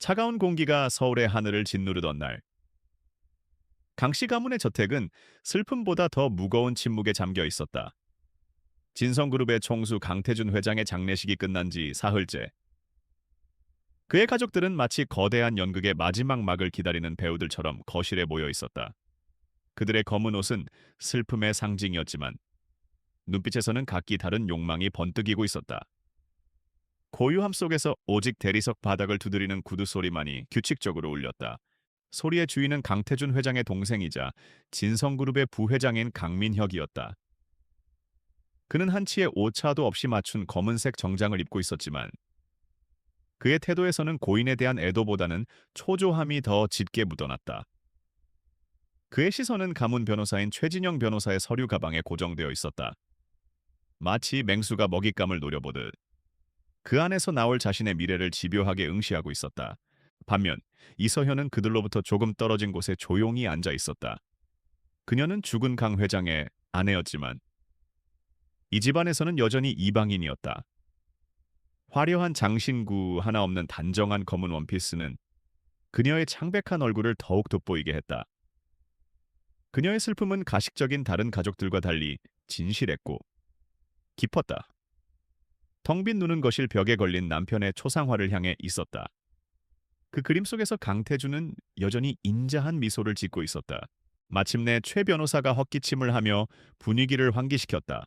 차가운 공기가 서울의 하늘을 짓누르던 날, 강씨 가문의 저택은 슬픔보다 더 무거운 침묵에 잠겨 있었다. 진성그룹의 총수 강태준 회장의 장례식이 끝난 지 사흘째. 그의 가족들은 마치 거대한 연극의 마지막 막을 기다리는 배우들처럼 거실에 모여 있었다. 그들의 검은 옷은 슬픔의 상징이었지만 눈빛에서는 각기 다른 욕망이 번뜩이고 있었다. 고요함 속에서 오직 대리석 바닥을 두드리는 구두 소리만이 규칙적으로 울렸다. 소리의 주인은 강태준 회장의 동생이자 진성그룹의 부회장인 강민혁이었다. 그는 한치의 오차도 없이 맞춘 검은색 정장을 입고 있었지만 그의 태도에서는 고인에 대한 애도보다는 초조함이 더 짙게 묻어났다. 그의 시선은 가문 변호사인 최진영 변호사의 서류 가방에 고정되어 있었다. 마치 맹수가 먹잇감을 노려보듯 그 안에서 나올 자신의 미래를 집요하게 응시하고 있었다. 반면 이서현은 그들로부터 조금 떨어진 곳에 조용히 앉아 있었다. 그녀는 죽은 강 회장의 아내였지만 이 집안에서는 여전히 이방인이었다. 화려한 장신구 하나 없는 단정한 검은 원피스는 그녀의 창백한 얼굴을 더욱 돋보이게 했다. 그녀의 슬픔은 가식적인 다른 가족들과 달리 진실했고 깊었다. 텅 빈 눈은 거실 벽에 걸린 남편의 초상화를 향해 있었다. 그 그림 속에서 강태준은 여전히 인자한 미소를 짓고 있었다. 마침내 최 변호사가 헛기침을 하며 분위기를 환기시켰다.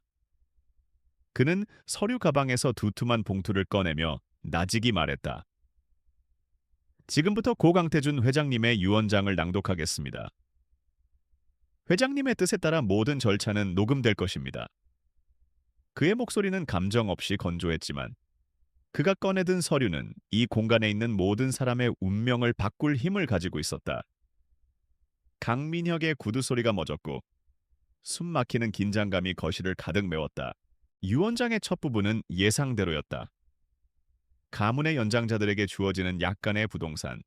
그는 서류 가방에서 두툼한 봉투를 꺼내며 나직이 말했다. 지금부터 고 강태준 회장님의 유언장을 낭독하겠습니다. 회장님의 뜻에 따라 모든 절차는 녹음될 것입니다. 그의 목소리는 감정 없이 건조했지만 그가 꺼내든 서류는 이 공간에 있는 모든 사람의 운명을 바꿀 힘을 가지고 있었다. 강민혁의 구두 소리가 멎었고 숨 막히는 긴장감이 거실을 가득 메웠다. 유언장의 첫 부분은 예상대로였다. 가문의 연장자들에게 주어지는 약간의 부동산,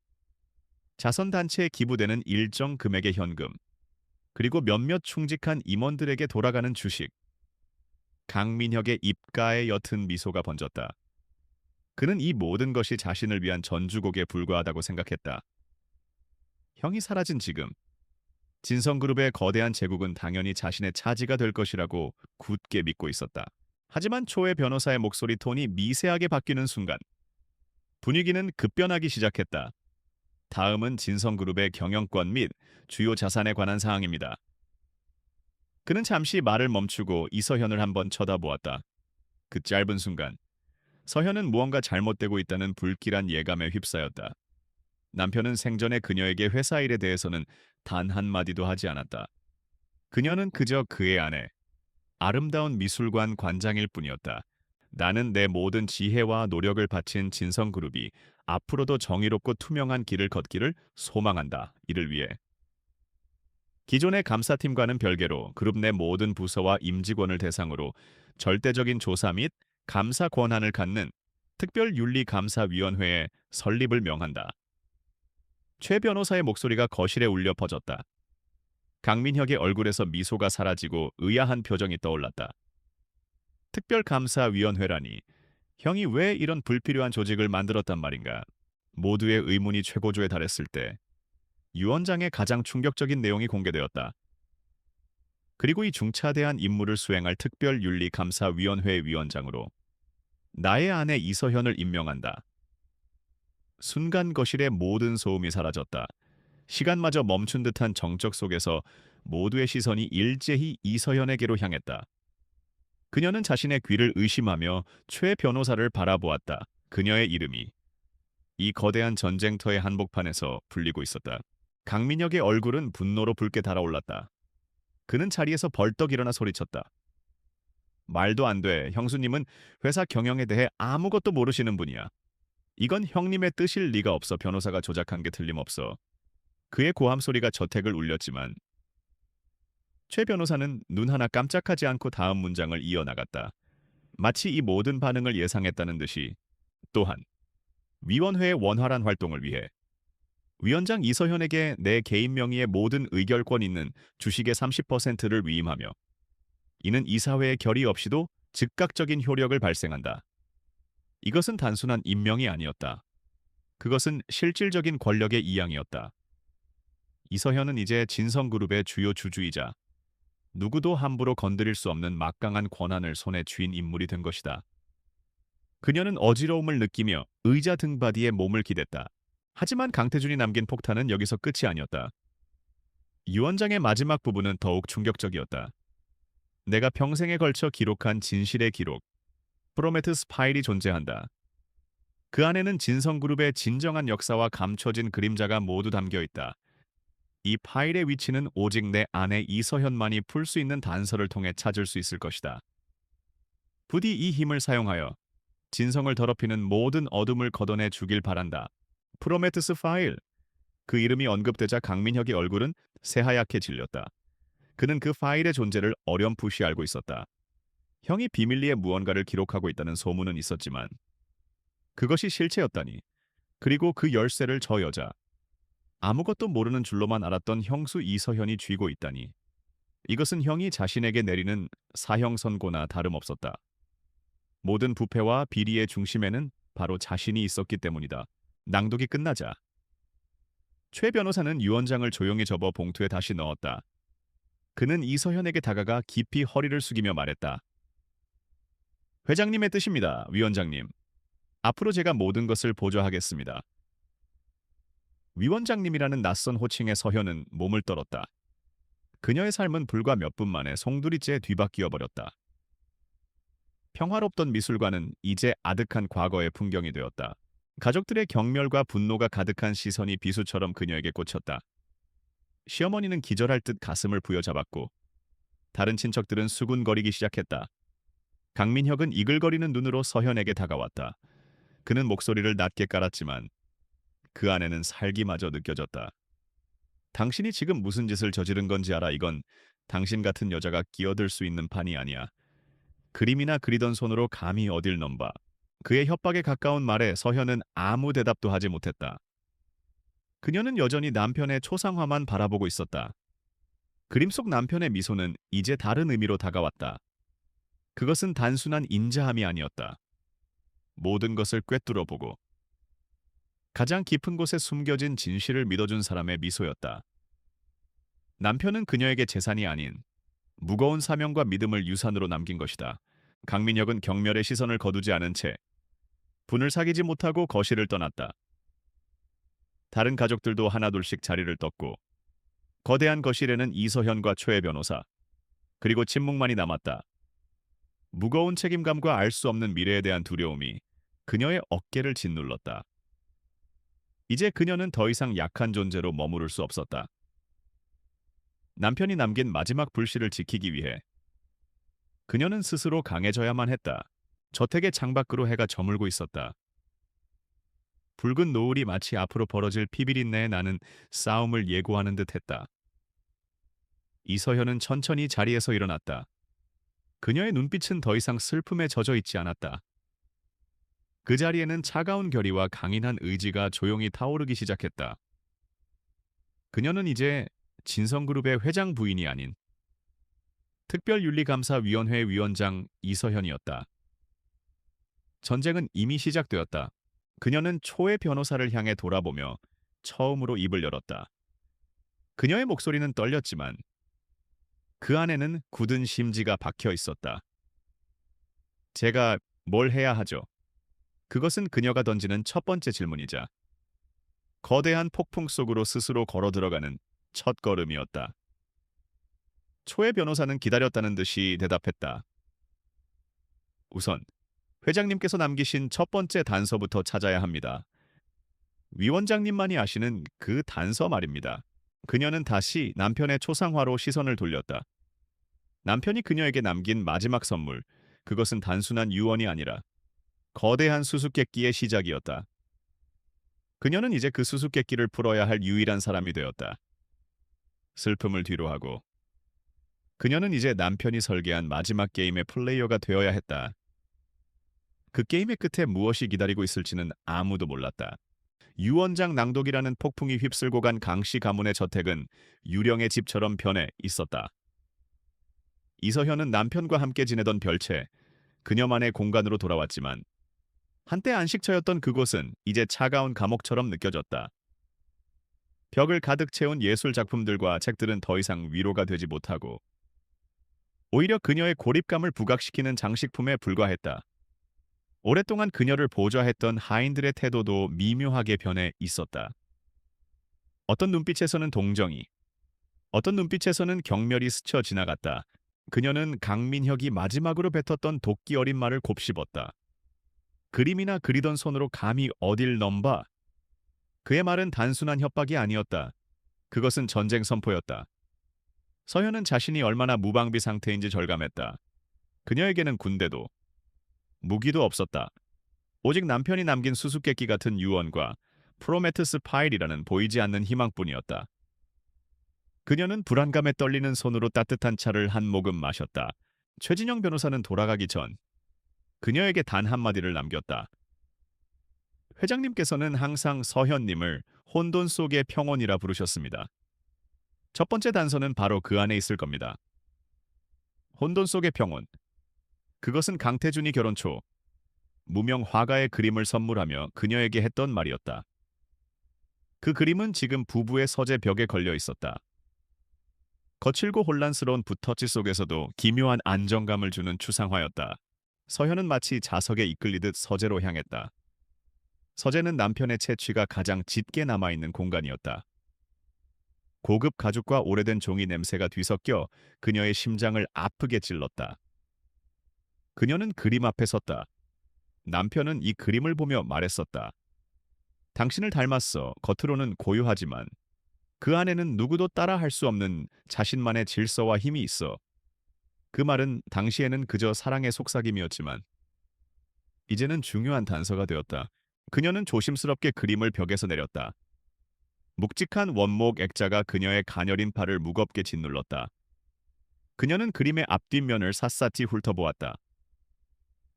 자선단체에 기부되는 일정 금액의 현금, 그리고 몇몇 충직한 임원들에게 돌아가는 주식. 강민혁의 입가에 옅은 미소가 번졌다. 그는 이 모든 것이 자신을 위한 전주곡에 불과하다고 생각했다. 형이 사라진 지금, 진성그룹의 거대한 제국은 당연히 자신의 차지가 될 것이라고 굳게 믿고 있었다. 하지만 초의 변호사의 목소리 톤이 미세하게 바뀌는 순간 분위기는 급변하기 시작했다. 다음은 진성그룹의 경영권 및 주요 자산에 관한 사항입니다. 그는 잠시 말을 멈추고 이서현을 한번 쳐다보았다. 그 짧은 순간 서현은 무언가 잘못되고 있다는 불길한 예감에 휩싸였다. 남편은 생전에 그녀에게 회사 일에 대해서는 단 한마디도 하지 않았다. 그녀는 그저 그의 아내, 아름다운 미술관 관장일 뿐이었다. 나는 내 모든 지혜와 노력을 바친 진성그룹이 앞으로도 정의롭고 투명한 길을 걷기를 소망한다. 이를 위해. 기존의 감사팀과는 별개로 그룹 내 모든 부서와 임직원을 대상으로 절대적인 조사 및 감사 권한을 갖는 특별윤리감사위원회의 설립을 명한다. 최 변호사의 목소리가 거실에 울려 퍼졌다. 강민혁의 얼굴에서 미소가 사라지고 의아한 표정이 떠올랐다. 특별감사위원회라니, 형이 왜 이런 불필요한 조직을 만들었단 말인가? 모두의 의문이 최고조에 달했을 때 유언장의 가장 충격적인 내용이 공개되었다. 그리고 이 중차대한 임무를 수행할 특별윤리감사위원회 위원장으로 나의 아내 이서현을 임명한다. 순간 거실의 모든 소음이 사라졌다. 시간마저 멈춘 듯한 정적 속에서 모두의 시선이 일제히 이서현에게로 향했다. 그녀는 자신의 귀를 의심하며 최 변호사를 바라보았다. 그녀의 이름이 이 거대한 전쟁터의 한복판에서 불리고 있었다. 강민혁의 얼굴은 분노로 붉게 달아올랐다. 그는 자리에서 벌떡 일어나 소리쳤다. 말도 안 돼. 형수님은 회사 경영에 대해 아무것도 모르시는 분이야. 이건 형님의 뜻일 리가 없어. 변호사가 조작한 게 틀림없어. 그의 고함 소리가 저택을 울렸지만 최 변호사는 눈 하나 깜짝하지 않고 다음 문장을 이어나갔다. 마치 이 모든 반응을 예상했다는 듯이. 또한 위원회의 원활한 활동을 위해 위원장 이서현에게 내 개인 명의의 모든 의결권 있는 주식의 30%를 위임하며 이는 이사회의 결의 없이도 즉각적인 효력을 발생한다. 이것은 단순한 임명이 아니었다. 그것은 실질적인 권력의 이양이었다. 이서현은 이제 진성그룹의 주요 주주이자 누구도 함부로 건드릴 수 없는 막강한 권한을 손에 쥔 인물이 된 것이다. 그녀는 어지러움을 느끼며 의자 등받이에 몸을 기댔다. 하지만 강태준이 남긴 폭탄은 여기서 끝이 아니었다. 유언장의 마지막 부분은 더욱 충격적이었다. 내가 평생에 걸쳐 기록한 진실의 기록, 프로메테우스 파일이 존재한다. 그 안에는 진성그룹의 진정한 역사와 감춰진 그림자가 모두 담겨 있다. 이 파일의 위치는 오직 내 아내 이서현만이 풀 수 있는 단서를 통해 찾을 수 있을 것이다. 부디 이 힘을 사용하여 진성을 더럽히는 모든 어둠을 걷어내 주길 바란다. 프로메테우스 파일. 그 이름이 언급되자 강민혁의 얼굴은 새하얗게 질렸다. 그는 그 파일의 존재를 어렴풋이 알고 있었다. 형이 비밀리에 무언가를 기록하고 있다는 소문은 있었지만 그것이 실체였다니. 그리고 그 열쇠를 저 여자, 아무것도 모르는 줄로만 알았던 형수 이서현이 쥐고 있다니. 이것은 형이 자신에게 내리는 사형 선고나 다름없었다. 모든 부패와 비리의 중심에는 바로 자신이 있었기 때문이다. 낭독이 끝나자 최 변호사는 유언장을 조용히 접어 봉투에 다시 넣었다. 그는 이서현에게 다가가 깊이 허리를 숙이며 말했다. 회장님의 뜻입니다, 위원장님. 앞으로 제가 모든 것을 보좌하겠습니다. 위원장님이라는 낯선 호칭에 서현은 몸을 떨었다. 그녀의 삶은 불과 몇 분 만에 송두리째 뒤바뀌어 버렸다. 평화롭던 미술관은 이제 아득한 과거의 풍경이 되었다. 가족들의 경멸과 분노가 가득한 시선이 비수처럼 그녀에게 꽂혔다. 시어머니는 기절할 듯 가슴을 부여잡았고 다른 친척들은 수군거리기 시작했다. 강민혁은 이글거리는 눈으로 서현에게 다가왔다. 그는 목소리를 낮게 깔았지만 그 안에는 살기마저 느껴졌다. 당신이 지금 무슨 짓을 저지른 건지 알아? 이건 당신 같은 여자가 끼어들 수 있는 판이 아니야. 그림이나 그리던 손으로 감히 어딜 넘봐. 그의 협박에 가까운 말에 서현은 아무 대답도 하지 못했다. 그녀는 여전히 남편의 초상화만 바라보고 있었다. 그림 속 남편의 미소는 이제 다른 의미로 다가왔다. 그것은 단순한 인자함이 아니었다. 모든 것을 꿰뚫어보고 가장 깊은 곳에 숨겨진 진실을 믿어준 사람의 미소였다. 남편은 그녀에게 재산이 아닌 무거운 사명과 믿음을 유산으로 남긴 것이다. 강민혁은 경멸의 시선을 거두지 않은 채 분을 사귀지 못하고 거실을 떠났다. 다른 가족들도 하나둘씩 자리를 떴고 거대한 거실에는 이서현과 최 변호사 그리고 침묵만이 남았다. 무거운 책임감과 알 수 없는 미래에 대한 두려움이 그녀의 어깨를 짓눌렀다. 이제 그녀는 더 이상 약한 존재로 머무를 수 없었다. 남편이 남긴 마지막 불씨를 지키기 위해 그녀는 스스로 강해져야만 했다. 저택의 창밖으로 해가 저물고 있었다. 붉은 노을이 마치 앞으로 벌어질 피비린내에 나는 싸움을 예고하는 듯했다. 이서현은 천천히 자리에서 일어났다. 그녀의 눈빛은 더 이상 슬픔에 젖어 있지 않았다. 그 자리에는 차가운 결의와 강인한 의지가 조용히 타오르기 시작했다. 그녀는 이제 진성그룹의 회장 부인이 아닌 특별윤리감사위원회 위원장 이서현이었다. 전쟁은 이미 시작되었다. 그녀는 초의 변호사를 향해 돌아보며 처음으로 입을 열었다. 그녀의 목소리는 떨렸지만 그 안에는 굳은 심지가 박혀 있었다. 제가 뭘 해야 하죠? 그것은 그녀가 던지는 첫 번째 질문이자 거대한 폭풍 속으로 스스로 걸어 들어가는 첫 걸음이었다. 초의 변호사는 기다렸다는 듯이 대답했다. 우선 회장님께서 남기신 첫 번째 단서부터 찾아야 합니다. 위원장님만이 아시는 그 단서 말입니다. 그녀는 다시 남편의 초상화로 시선을 돌렸다. 남편이 그녀에게 남긴 마지막 선물, 그것은 단순한 유언이 아니라 거대한 수수께끼의 시작이었다. 그녀는 이제 그 수수께끼를 풀어야 할 유일한 사람이 되었다. 슬픔을 뒤로하고 그녀는 이제 남편이 설계한 마지막 게임의 플레이어가 되어야 했다. 그 게임의 끝에 무엇이 기다리고 있을지는 아무도 몰랐다. 유언장 낭독이라는 폭풍이 휩쓸고 간 강씨 가문의 저택은 유령의 집처럼 변해 있었다. 이서현은 남편과 함께 지내던 별채, 그녀만의 공간으로 돌아왔지만 한때 안식처였던 그곳은 이제 차가운 감옥처럼 느껴졌다. 벽을 가득 채운 예술 작품들과 책들은 더 이상 위로가 되지 못하고 오히려 그녀의 고립감을 부각시키는 장식품에 불과했다. 오랫동안 그녀를 보좌했던 하인들의 태도도 미묘하게 변해 있었다. 어떤 눈빛에서는 동정이, 어떤 눈빛에서는 경멸이 스쳐 지나갔다. 그녀는 강민혁이 마지막으로 뱉었던 도끼 어린 말을 곱씹었다. 그림이나 그리던 손으로 감히 어딜 넘봐. 그의 말은 단순한 협박이 아니었다. 그것은 전쟁 선포였다. 서현은 자신이 얼마나 무방비 상태인지 절감했다. 그녀에게는 군대도 무기도 없었다. 오직 남편이 남긴 수수께끼 같은 유언과 프로메테스 파일이라는 보이지 않는 희망뿐이었다. 그녀는 불안감에 떨리는 손으로 따뜻한 차를 한 모금 마셨다. 최진영 변호사는 돌아가기 전 그녀에게 단 한마디를 남겼다. 회장님께서는 항상 서현님을 혼돈 속의 평온이라 부르셨습니다. 첫 번째 단서는 바로 그 안에 있을 겁니다. 혼돈 속의 평온. 그것은 강태준이 결혼 초 무명 화가의 그림을 선물하며 그녀에게 했던 말이었다. 그 그림은 지금 부부의 서재 벽에 걸려 있었다. 거칠고 혼란스러운 붓터치 속에서도 기묘한 안정감을 주는 추상화였다. 서현은 마치 자석에 이끌리듯 서재로 향했다. 서재는 남편의 채취가 가장 짙게 남아있는 공간이었다. 고급 가죽과 오래된 종이 냄새가 뒤섞여 그녀의 심장을 아프게 찔렀다. 그녀는 그림 앞에 섰다. 남편은 이 그림을 보며 말했었다. 당신을 닮았어. 겉으로는 고요하지만 그 안에는 누구도 따라할 수 없는 자신만의 질서와 힘이 있어. 그 말은 당시에는 그저 사랑의 속삭임이었지만 이제는 중요한 단서가 되었다. 그녀는 조심스럽게 그림을 벽에서 내렸다. 묵직한 원목 액자가 그녀의 가녀린 팔을 무겁게 짓눌렀다. 그녀는 그림의 앞뒷면을 샅샅이 훑어보았다.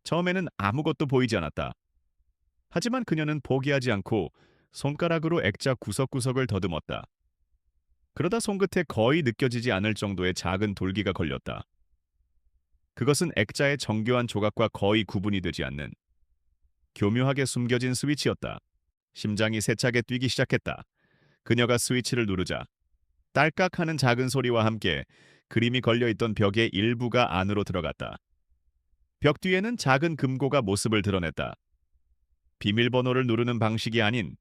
처음에는 아무것도 보이지 않았다. 하지만 그녀는 포기하지 않고 손가락으로 액자 구석구석을 더듬었다. 그러다 손끝에 거의 느껴지지 않을 정도의 작은 돌기가 걸렸다. 그것은 액자의 정교한 조각과 거의 구분이 되지 않는 교묘하게 숨겨진 스위치였다. 심장이 세차게 뛰기 시작했다. 그녀가 스위치를 누르자 딸깍하는 작은 소리와 함께 그림이 걸려있던 벽의 일부가 안으로 들어갔다. 벽 뒤에는 작은 금고가 모습을 드러냈다. 비밀번호를 누르는 방식이 아닌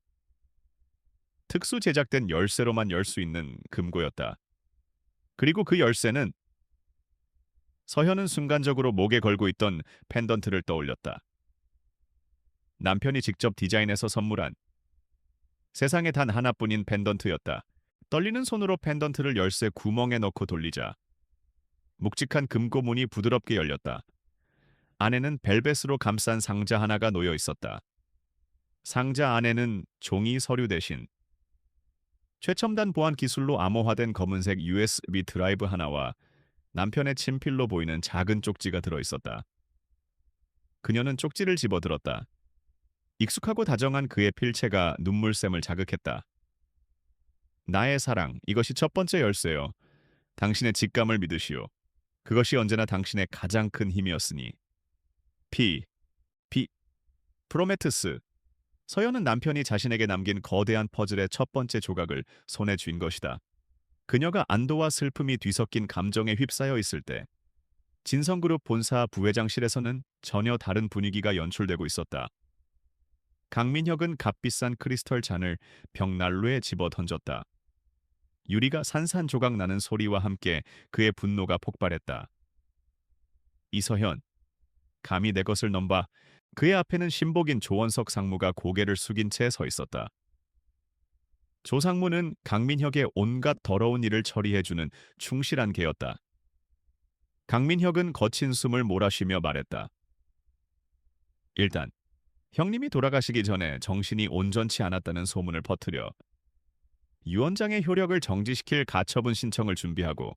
특수 제작된 열쇠로만 열 수 있는 금고였다. 그리고 그 열쇠는 서현은 순간적으로 목에 걸고 있던 펜던트를 떠올렸다. 남편이 직접 디자인해서 선물한 세상에 단 하나뿐인 펜던트였다. 떨리는 손으로 펜던트를 열쇠 구멍에 넣고 돌리자 묵직한 금고 문이 부드럽게 열렸다. 안에는 벨벳으로 감싼 상자 하나가 놓여 있었다. 상자 안에는 종이 서류 대신 최첨단 보안 기술로 암호화된 검은색 USB 드라이브 하나와 남편의 친필로 보이는 작은 쪽지가 들어있었다. 그녀는 쪽지를 집어들었다. 익숙하고 다정한 그의 필체가 눈물샘을 자극했다. 나의 사랑, 이것이 첫 번째 열쇠요. 당신의 직감을 믿으시오. 그것이 언제나 당신의 가장 큰 힘이었으니. 피, 프로메테스. 서연은 남편이 자신에게 남긴 거대한 퍼즐의 첫 번째 조각을 손에 쥔 것이다. 그녀가 안도와 슬픔이 뒤섞인 감정에 휩싸여 있을 때 진성그룹 본사 부회장실에서는 전혀 다른 분위기가 연출되고 있었다. 강민혁은 값비싼 크리스털 잔을 벽난로에 집어 던졌다. 유리가 산산조각 나는 소리와 함께 그의 분노가 폭발했다. 이서현, 감히 내 것을 넘봐. 그의 앞에는 신복인 조원석 상무가 고개를 숙인 채 서 있었다. 조 상무는 강민혁의 온갖 더러운 일을 처리해주는 충실한 개였다. 강민혁은 거친 숨을 몰아쉬며 말했다. 일단 형님이 돌아가시기 전에 정신이 온전치 않았다는 소문을 퍼뜨려 유언장의 효력을 정지시킬 가처분 신청을 준비하고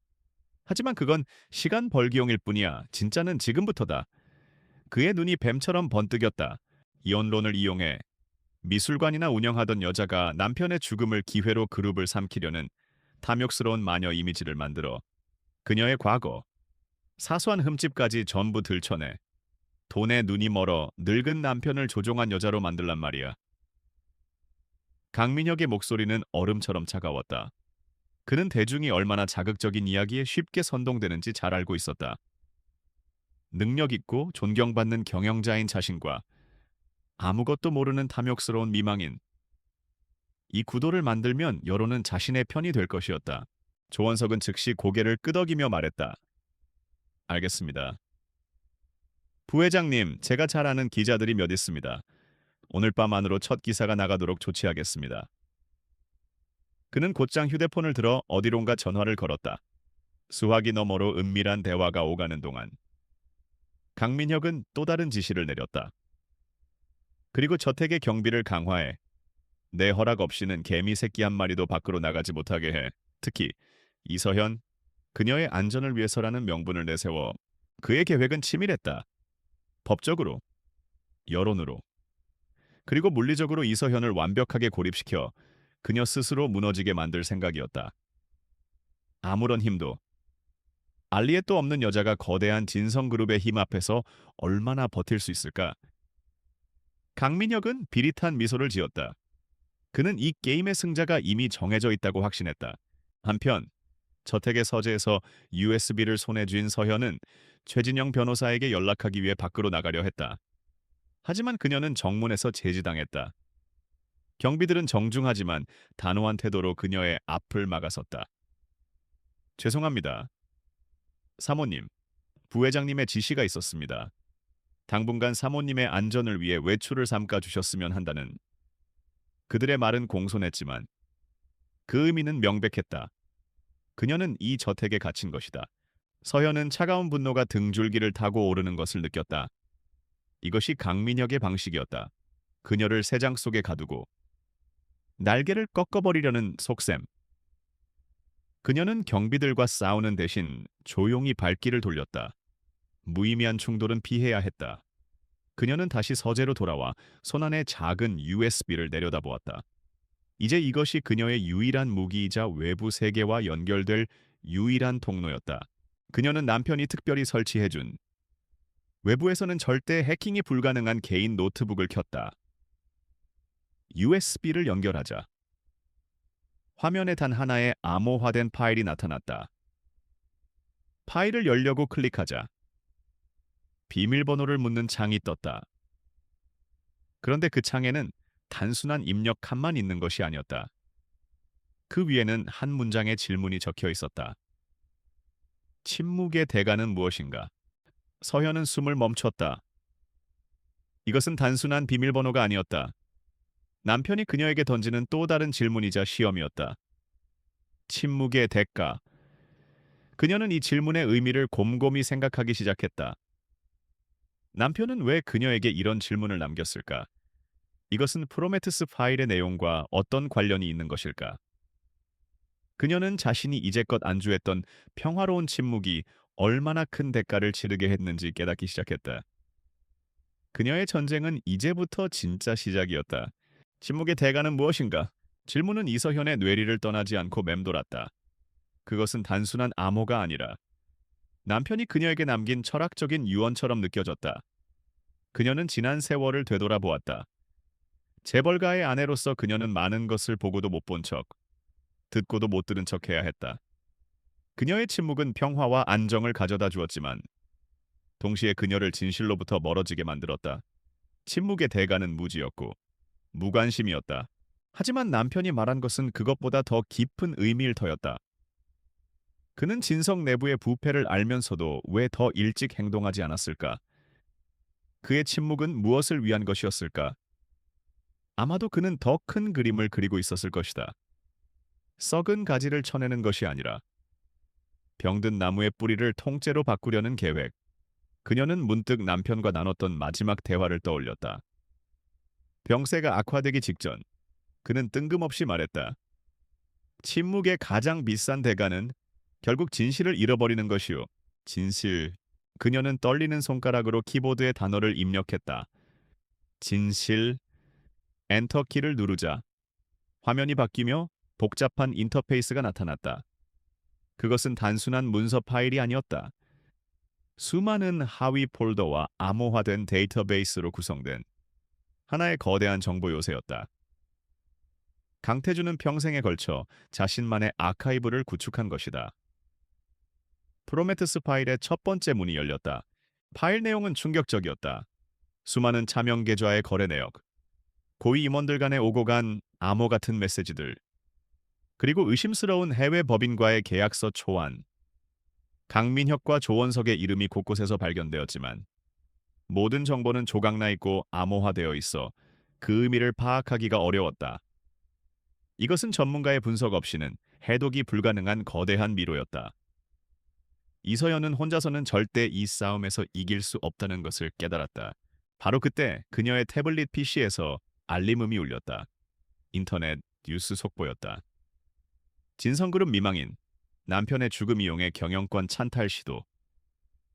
하지만 그건 시간 벌기용일 뿐이야. 진짜는 지금부터다. 그의 눈이 뱀처럼 번뜩였다. 이혼론을 이용해 미술관이나 운영하던 여자가 남편의 죽음을 기회로 그룹을 삼키려는 탐욕스러운 마녀 이미지를 만들어 그녀의 과거, 사소한 흠집까지 전부 들춰내 돈에 눈이 멀어 늙은 남편을 조종한 여자로 만들란 말이야. 강민혁의 목소리는 얼음처럼 차가웠다. 그는 대중이 얼마나 자극적인 이야기에 쉽게 선동되는지 잘 알고 있었다. 능력 있고 존경받는 경영자인 자신과 아무것도 모르는 탐욕스러운 미망인. 이 구도를 만들면 여론은 자신의 편이 될 것이었다. 조원석은 즉시 고개를 끄덕이며 말했다. 알겠습니다. 부회장님, 제가 잘 아는 기자들이 몇 있습니다. 오늘 밤 안으로 첫 기사가 나가도록 조치하겠습니다. 그는 곧장 휴대폰을 들어 어디론가 전화를 걸었다. 수화기 너머로 은밀한 대화가 오가는 동안 강민혁은 또 다른 지시를 내렸다. 그리고 저택의 경비를 강화해. 내 허락 없이는 개미 새끼 한 마리도 밖으로 나가지 못하게 해. 특히 이서현, 그녀의 안전을 위해서라는 명분을 내세워. 그의 계획은 치밀했다. 법적으로, 여론으로, 그리고 물리적으로 이서현을 완벽하게 고립시켜 그녀 스스로 무너지게 만들 생각이었다. 아무런 힘도, 알리에 또 없는 여자가 거대한 진성그룹의 힘 앞에서 얼마나 버틸 수 있을까? 강민혁은 비릿한 미소를 지었다. 그는 이 게임의 승자가 이미 정해져 있다고 확신했다. 한편 저택의 서재에서 USB를 손에 쥔 서현은 최진영 변호사에게 연락하기 위해 밖으로 나가려 했다. 하지만 그녀는 정문에서 제지당했다. 경비들은 정중하지만 단호한 태도로 그녀의 앞을 막아섰다. 죄송합니다. 사모님, 부회장님의 지시가 있었습니다. 당분간 사모님의 안전을 위해 외출을 삼가 주셨으면 한다는. 그들의 말은 공손했지만 그 의미는 명백했다. 그녀는 이 저택에 갇힌 것이다. 서현은 차가운 분노가 등줄기를 타고 오르는 것을 느꼈다. 이것이 강민혁의 방식이었다. 그녀를 새장 속에 가두고 날개를 꺾어버리려는 속셈. 그녀는 경비들과 싸우는 대신 조용히 발길을 돌렸다. 무의미한 충돌은 피해야 했다. 그녀는 다시 서재로 돌아와 손안에 작은 USB를 내려다보았다. 이제 이것이 그녀의 유일한 무기이자 외부 세계와 연결될 유일한 통로였다. 그녀는 남편이 특별히 설치해준 외부에서는 절대 해킹이 불가능한 개인 노트북을 켰다. USB를 연결하자 화면에 단 하나의 암호화된 파일이 나타났다. 파일을 열려고 클릭하자 비밀번호를 묻는 창이 떴다. 그런데 그 창에는 단순한 입력 칸만 있는 것이 아니었다. 그 위에는 한 문장의 질문이 적혀 있었다. 침묵의 대가는 무엇인가? 서현은 숨을 멈췄다. 이것은 단순한 비밀번호가 아니었다. 남편이 그녀에게 던지는 또 다른 질문이자 시험이었다. 침묵의 대가. 그녀는 이 질문의 의미를 곰곰이 생각하기 시작했다. 남편은 왜 그녀에게 이런 질문을 남겼을까? 이것은 프로메테스 파일의 내용과 어떤 관련이 있는 것일까? 그녀는 자신이 이제껏 안주했던 평화로운 침묵이 얼마나 큰 대가를 치르게 했는지 깨닫기 시작했다. 그녀의 전쟁은 이제부터 진짜 시작이었다. 침묵의 대가는 무엇인가? 질문은 이서현의 뇌리를 떠나지 않고 맴돌았다. 그것은 단순한 암호가 아니라 남편이 그녀에게 남긴 철학적인 유언처럼 느껴졌다. 그녀는 지난 세월을 되돌아보았다. 재벌가의 아내로서 그녀는 많은 것을 보고도 못 본 척, 듣고도 못 들은 척 해야 했다. 그녀의 침묵은 평화와 안정을 가져다 주었지만 동시에 그녀를 진실로부터 멀어지게 만들었다. 침묵의 대가는 무지였고 무관심이었다. 하지만 남편이 말한 것은 그것보다 더 깊은 의미를 터였다. 그는 진성 내부의 부패를 알면서도 왜 더 일찍 행동하지 않았을까? 그의 침묵은 무엇을 위한 것이었을까? 아마도 그는 더 큰 그림을 그리고 있었을 것이다. 썩은 가지를 쳐내는 것이 아니라 병든 나무의 뿌리를 통째로 바꾸려는 계획. 그녀는 문득 남편과 나눴던 마지막 대화를 떠올렸다. 병세가 악화되기 직전 그는 뜬금없이 말했다. 침묵의 가장 비싼 대가는 결국 진실을 잃어버리는 것이오. 진실. 그녀는 떨리는 손가락으로 키보드의 단어를 입력했다. 진실. 엔터키를 누르자 화면이 바뀌며 복잡한 인터페이스가 나타났다. 그것은 단순한 문서 파일이 아니었다. 수많은 하위 폴더와 암호화된 데이터베이스로 구성된 하나의 거대한 정보 요새였다. 강태준은 평생에 걸쳐 자신만의 아카이브를 구축한 것이다. 프로메테스 파일의 첫 번째 문이 열렸다. 파일 내용은 충격적이었다. 수많은 차명 계좌의 거래 내역, 고위 임원들 간의 오고 간 암호 같은 메시지들, 그리고 의심스러운 해외 법인과의 계약서 초안. 강민혁과 조원석의 이름이 곳곳에서 발견되었지만 모든 정보는 조각나 있고 암호화되어 있어 그 의미를 파악하기가 어려웠다. 이것은 전문가의 분석 없이는 해독이 불가능한 거대한 미로였다. 이서연은 혼자서는 절대 이 싸움에서 이길 수 없다는 것을 깨달았다. 바로 그때 그녀의 태블릿 PC에서 알림음이 울렸다. 인터넷 뉴스 속보였다. 진성그룹 미망인, 남편의 죽음 이용해 경영권 찬탈 시도.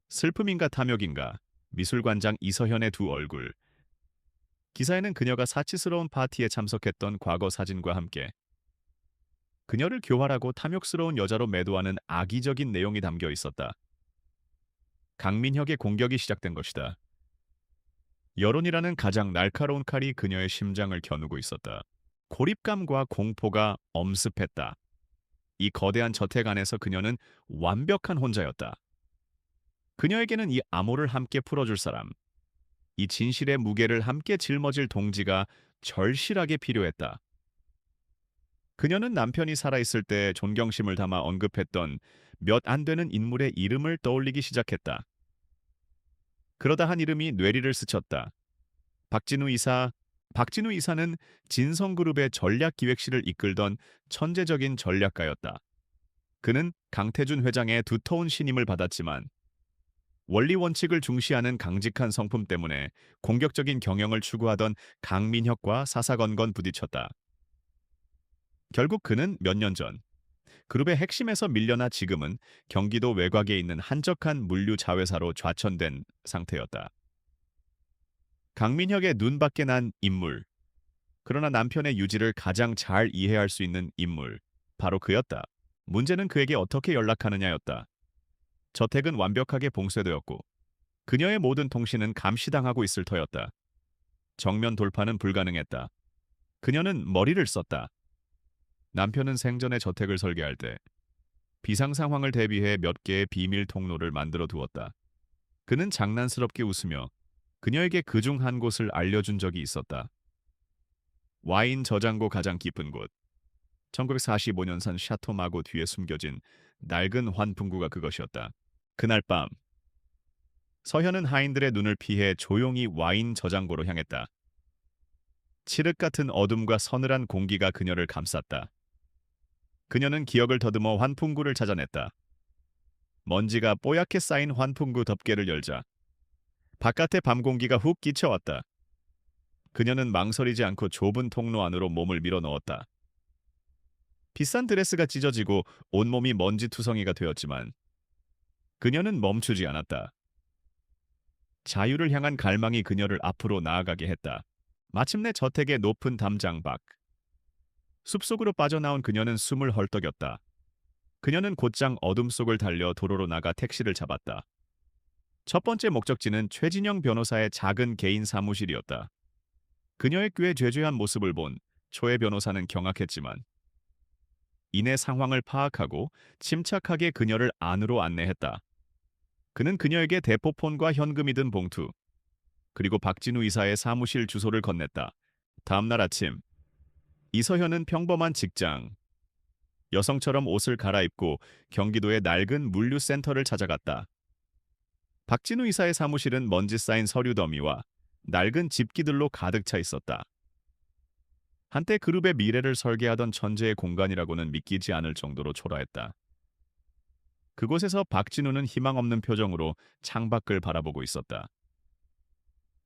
슬픔인가 탐욕인가, 미술관장 이서현의 두 얼굴. 기사에는 그녀가 사치스러운 파티에 참석했던 과거 사진과 함께 그녀를 교활하고 탐욕스러운 여자로 매도하는 악의적인 내용이 담겨 있었다. 강민혁의 공격이 시작된 것이다. 여론이라는 가장 날카로운 칼이 그녀의 심장을 겨누고 있었다. 고립감과 공포가 엄습했다. 이 거대한 저택 안에서 그녀는 완벽한 혼자였다. 그녀에게는 이 암호를 함께 풀어줄 사람, 이 진실의 무게를 함께 짊어질 동지가 절실하게 필요했다. 그녀는 남편이 살아있을 때 존경심을 담아 언급했던 몇 안 되는 인물의 이름을 떠올리기 시작했다. 그러다 한 이름이 뇌리를 스쳤다. 박진우 이사. 박진우 이사는 진성그룹의 전략기획실을 이끌던 천재적인 전략가였다. 그는 강태준 회장의 두터운 신임을 받았지만 원리 원칙을 중시하는 강직한 성품 때문에 공격적인 경영을 추구하던 강민혁과 사사건건 부딪혔다. 결국 그는 몇 년 전 그룹의 핵심에서 밀려나 지금은 경기도 외곽에 있는 한적한 물류 자회사로 좌천된 상태였다. 강민혁의 눈밖에 난 인물. 그러나 남편의 유지를 가장 잘 이해할 수 있는 인물. 바로 그였다. 문제는 그에게 어떻게 연락하느냐였다. 저택은 완벽하게 봉쇄되었고 그녀의 모든 통신은 감시당하고 있을 터였다. 정면 돌파는 불가능했다. 그녀는 머리를 썼다. 남편은 생전에 저택을 설계할 때 비상 상황을 대비해 몇 개의 비밀 통로를 만들어 두었다. 그는 장난스럽게 웃으며 그녀에게 그중 한 곳을 알려준 적이 있었다. 와인 저장고 가장 깊은 곳. 1945년산 샤토 마고 뒤에 숨겨진 낡은 환풍구가 그것이었다. 그날 밤 서현은 하인들의 눈을 피해 조용히 와인 저장고로 향했다. 칠흑 같은 어둠과 서늘한 공기가 그녀를 감쌌다. 그녀는 기억을 더듬어 환풍구를 찾아냈다. 먼지가 뽀얗게 쌓인 환풍구 덮개를 열자 바깥의 밤 공기가 훅 끼쳐왔다. 그녀는 망설이지 않고 좁은 통로 안으로 몸을 밀어 넣었다. 비싼 드레스가 찢어지고 온몸이 먼지투성이가 되었지만 그녀는 멈추지 않았다. 자유를 향한 갈망이 그녀를 앞으로 나아가게 했다. 마침내 저택의 높은 담장 밖. 숲속으로 빠져나온 그녀는 숨을 헐떡였다. 그녀는 곧장 어둠 속을 달려 도로로 나가 택시를 잡았다. 첫 번째 목적지는 최진영 변호사의 작은 개인 사무실이었다. 그녀의 꽤 죄죄한 모습을 본 초의 변호사는 경악했지만 이내 상황을 파악하고 침착하게 그녀를 안으로 안내했다. 그는 그녀에게 대포폰과 현금이 든 봉투, 그리고 박진우 이사의 사무실 주소를 건넸다. 다음 날 아침, 이서현은 평범한 직장, 여성처럼 옷을 갈아입고 경기도의 낡은 물류센터를 찾아갔다. 박진우 이사의 사무실은 먼지 쌓인 서류 더미와 낡은 집기들로 가득 차 있었다. 한때 그룹의 미래를 설계하던 천재의 공간이라고는 믿기지 않을 정도로 초라했다. 그곳에서 박진우는 희망 없는 표정으로 창밖을 바라보고 있었다.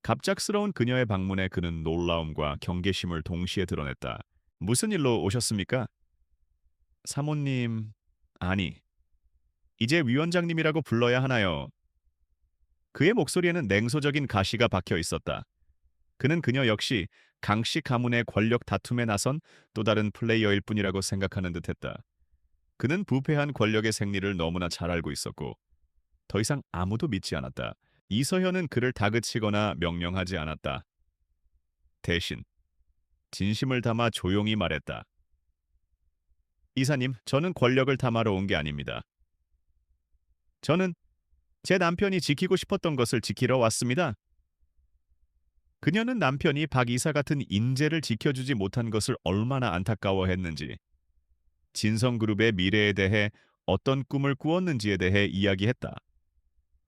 갑작스러운 그녀의 방문에 그는 놀라움과 경계심을 동시에 드러냈다. 무슨 일로 오셨습니까? 사모님, 아니, 이제 위원장님이라고 불러야 하나요? 그의 목소리에는 냉소적인 가시가 박혀 있었다. 그는 그녀 역시 강씨 가문의 권력 다툼에 나선 또 다른 플레이어일 뿐이라고 생각하는 듯했다. 그는 부패한 권력의 생리를 너무나 잘 알고 있었고 더 이상 아무도 믿지 않았다. 이서현은 그를 다그치거나 명령하지 않았다. 대신 진심을 담아 조용히 말했다. 이사님, 저는 권력을 탐하러 온 게 아닙니다. 저는 제 남편이 지키고 싶었던 것을 지키러 왔습니다. 그녀는 남편이 박 이사 같은 인재를 지켜주지 못한 것을 얼마나 안타까워했는지, 진성그룹의 미래에 대해 어떤 꿈을 꾸었는지에 대해 이야기했다.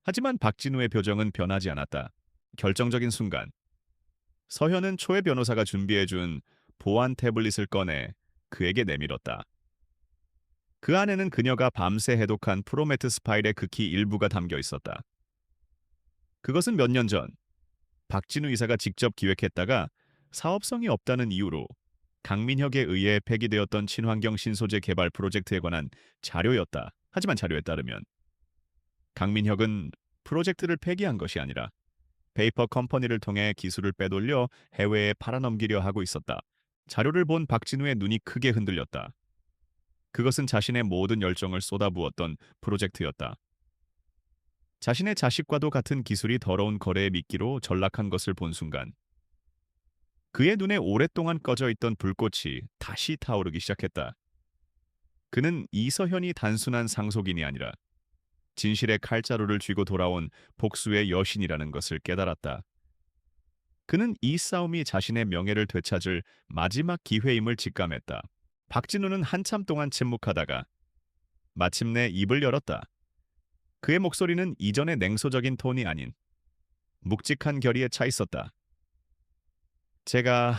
하지만 박진우의 표정은 변하지 않았다. 결정적인 순간, 서현은 초회 변호사가 준비해준 보안 태블릿을 꺼내 그에게 내밀었다. 그 안에는 그녀가 밤새 해독한 프로메트스 파일의 극히 일부가 담겨 있었다. 그것은 몇 년 전 박진우 이사가 직접 기획했다가 사업성이 없다는 이유로 강민혁에 의해 폐기되었던 친환경 신소재 개발 프로젝트에 관한 자료였다. 하지만 자료에 따르면 강민혁은 프로젝트를 폐기한 것이 아니라 페이퍼 컴퍼니를 통해 기술을 빼돌려 해외에 팔아넘기려 하고 있었다. 자료를 본 박진우의 눈이 크게 흔들렸다. 그것은 자신의 모든 열정을 쏟아부었던 프로젝트였다. 자신의 자식과도 같은 기술이 더러운 거래에 미끼로 전락한 것을 본 순간 그의 눈에 오랫동안 꺼져 있던 불꽃이 다시 타오르기 시작했다. 그는 이서현이 단순한 상속인이 아니라 진실의 칼자루를 쥐고 돌아온 복수의 여신이라는 것을 깨달았다. 그는 이 싸움이 자신의 명예를 되찾을 마지막 기회임을 직감했다. 박진우는 한참 동안 침묵하다가 마침내 입을 열었다. 그의 목소리는 이전의 냉소적인 톤이 아닌 묵직한 결의에 차 있었다. 제가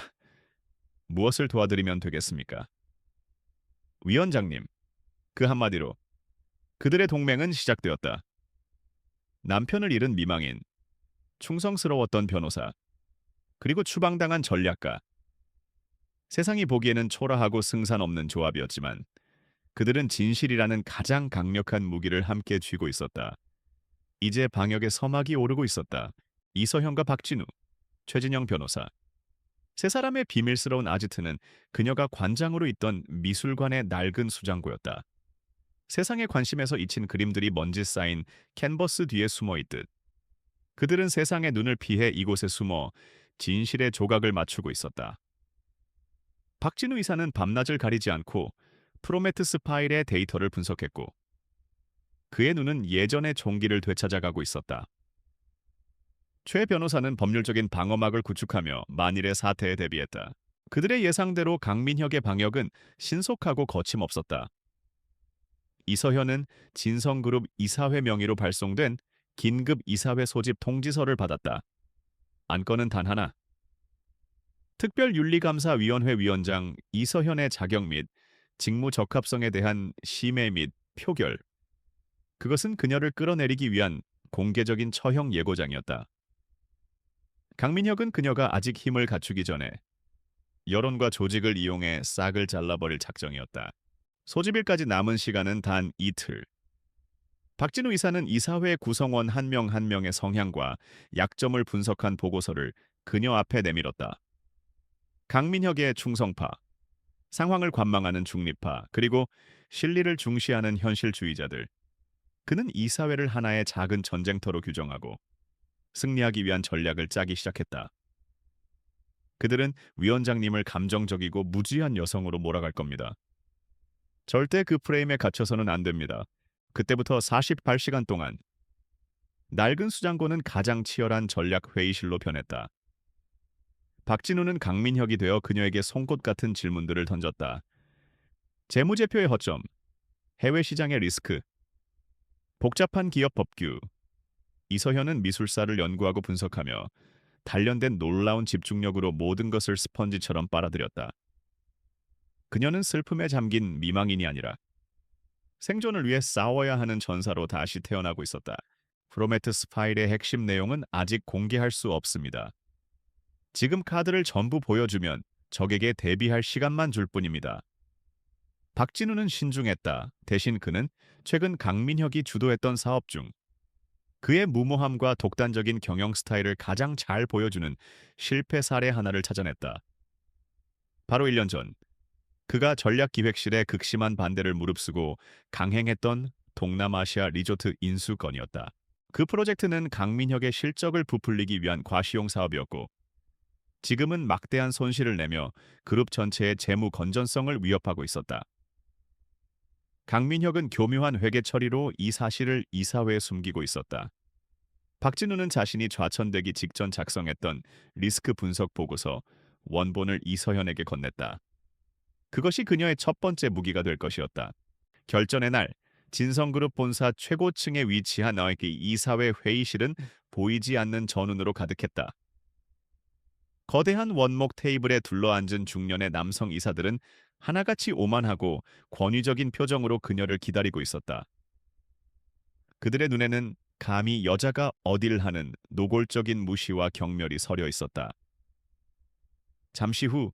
무엇을 도와드리면 되겠습니까? 위원장님, 그 한마디로 그들의 동맹은 시작되었다. 남편을 잃은 미망인, 충성스러웠던 변호사, 그리고 추방당한 전략가. 세상이 보기에는 초라하고 승산 없는 조합이었지만 그들은 진실이라는 가장 강력한 무기를 함께 쥐고 있었다. 이제 방역의 서막이 오르고 있었다. 이서현과 박진우, 최진영 변호사. 세 사람의 비밀스러운 아지트는 그녀가 관장으로 있던 미술관의 낡은 수장고였다. 세상의 관심에서 잊힌 그림들이 먼지 쌓인 캔버스 뒤에 숨어 있듯 그들은 세상의 눈을 피해 이곳에 숨어 진실의 조각을 맞추고 있었다. 박진우 이사는 밤낮을 가리지 않고 프로메트스 파일의 데이터를 분석했고 그의 눈은 예전의 종기를 되찾아가고 있었다. 최 변호사는 법률적인 방어막을 구축하며 만일의 사태에 대비했다. 그들의 예상대로 강민혁의 방역은 신속하고 거침없었다. 이서현은 진성그룹 이사회 명의로 발송된 긴급 이사회 소집 통지서를 받았다. 안건은 단 하나. 특별윤리감사위원회 위원장 이서현의 자격 및 직무 적합성에 대한 심의 및 표결. 그것은 그녀를 끌어내리기 위한 공개적인 처형 예고장이었다. 강민혁은 그녀가 아직 힘을 갖추기 전에 여론과 조직을 이용해 싹을 잘라버릴 작정이었다. 소집일까지 남은 시간은 단 이틀. 박진우 이사는 이사회 구성원 한 명 한 명의 성향과 약점을 분석한 보고서를 그녀 앞에 내밀었다. 강민혁의 충성파, 상황을 관망하는 중립파, 그리고 실리를 중시하는 현실주의자들. 그는 이사회를 하나의 작은 전쟁터로 규정하고 승리하기 위한 전략을 짜기 시작했다. 그들은 위원장님을 감정적이고 무지한 여성으로 몰아갈 겁니다. 절대 그 프레임에 갇혀서는 안 됩니다. 그때부터 48시간 동안 낡은 수장고는 가장 치열한 전략 회의실로 변했다. 박진우는 강민혁이 되어 그녀에게 송곳 같은 질문들을 던졌다. 재무제표의 허점, 해외 시장의 리스크, 복잡한 기업 법규. 이서현은 미술사를 연구하고 분석하며 단련된 놀라운 집중력으로 모든 것을 스펀지처럼 빨아들였다. 그녀는 슬픔에 잠긴 미망인이 아니라 생존을 위해 싸워야 하는 전사로 다시 태어나고 있었다. 프로메테스 파일의 핵심 내용은 아직 공개할 수 없습니다. 지금 카드를 전부 보여주면 적에게 대비할 시간만 줄 뿐입니다. 박진우는 신중했다. 대신 그는 최근 강민혁이 주도했던 사업 중 그의 무모함과 독단적인 경영 스타일을 가장 잘 보여주는 실패 사례 하나를 찾아냈다. 바로 1년 전 그가 전략기획실의 극심한 반대를 무릅쓰고 강행했던 동남아시아 리조트 인수건이었다. 그 프로젝트는 강민혁의 실적을 부풀리기 위한 과시용 사업이었고 지금은 막대한 손실을 내며 그룹 전체의 재무 건전성을 위협하고 있었다. 강민혁은 교묘한 회계 처리로 이 사실을 이사회에 숨기고 있었다. 박진우는 자신이 좌천되기 직전 작성했던 리스크 분석 보고서 원본을 이서현에게 건넸다. 그것이 그녀의 첫 번째 무기가 될 것이었다. 결전의 날, 진성그룹 본사 최고층에 위치한 이사회 회의실은 보이지 않는 전운으로 가득했다. 거대한 원목 테이블에 둘러앉은 중년의 남성 이사들은 하나같이 오만하고 권위적인 표정으로 그녀를 기다리고 있었다. 그들의 눈에는 감히 여자가 어딜 하는 노골적인 무시와 경멸이 서려 있었다. 잠시 후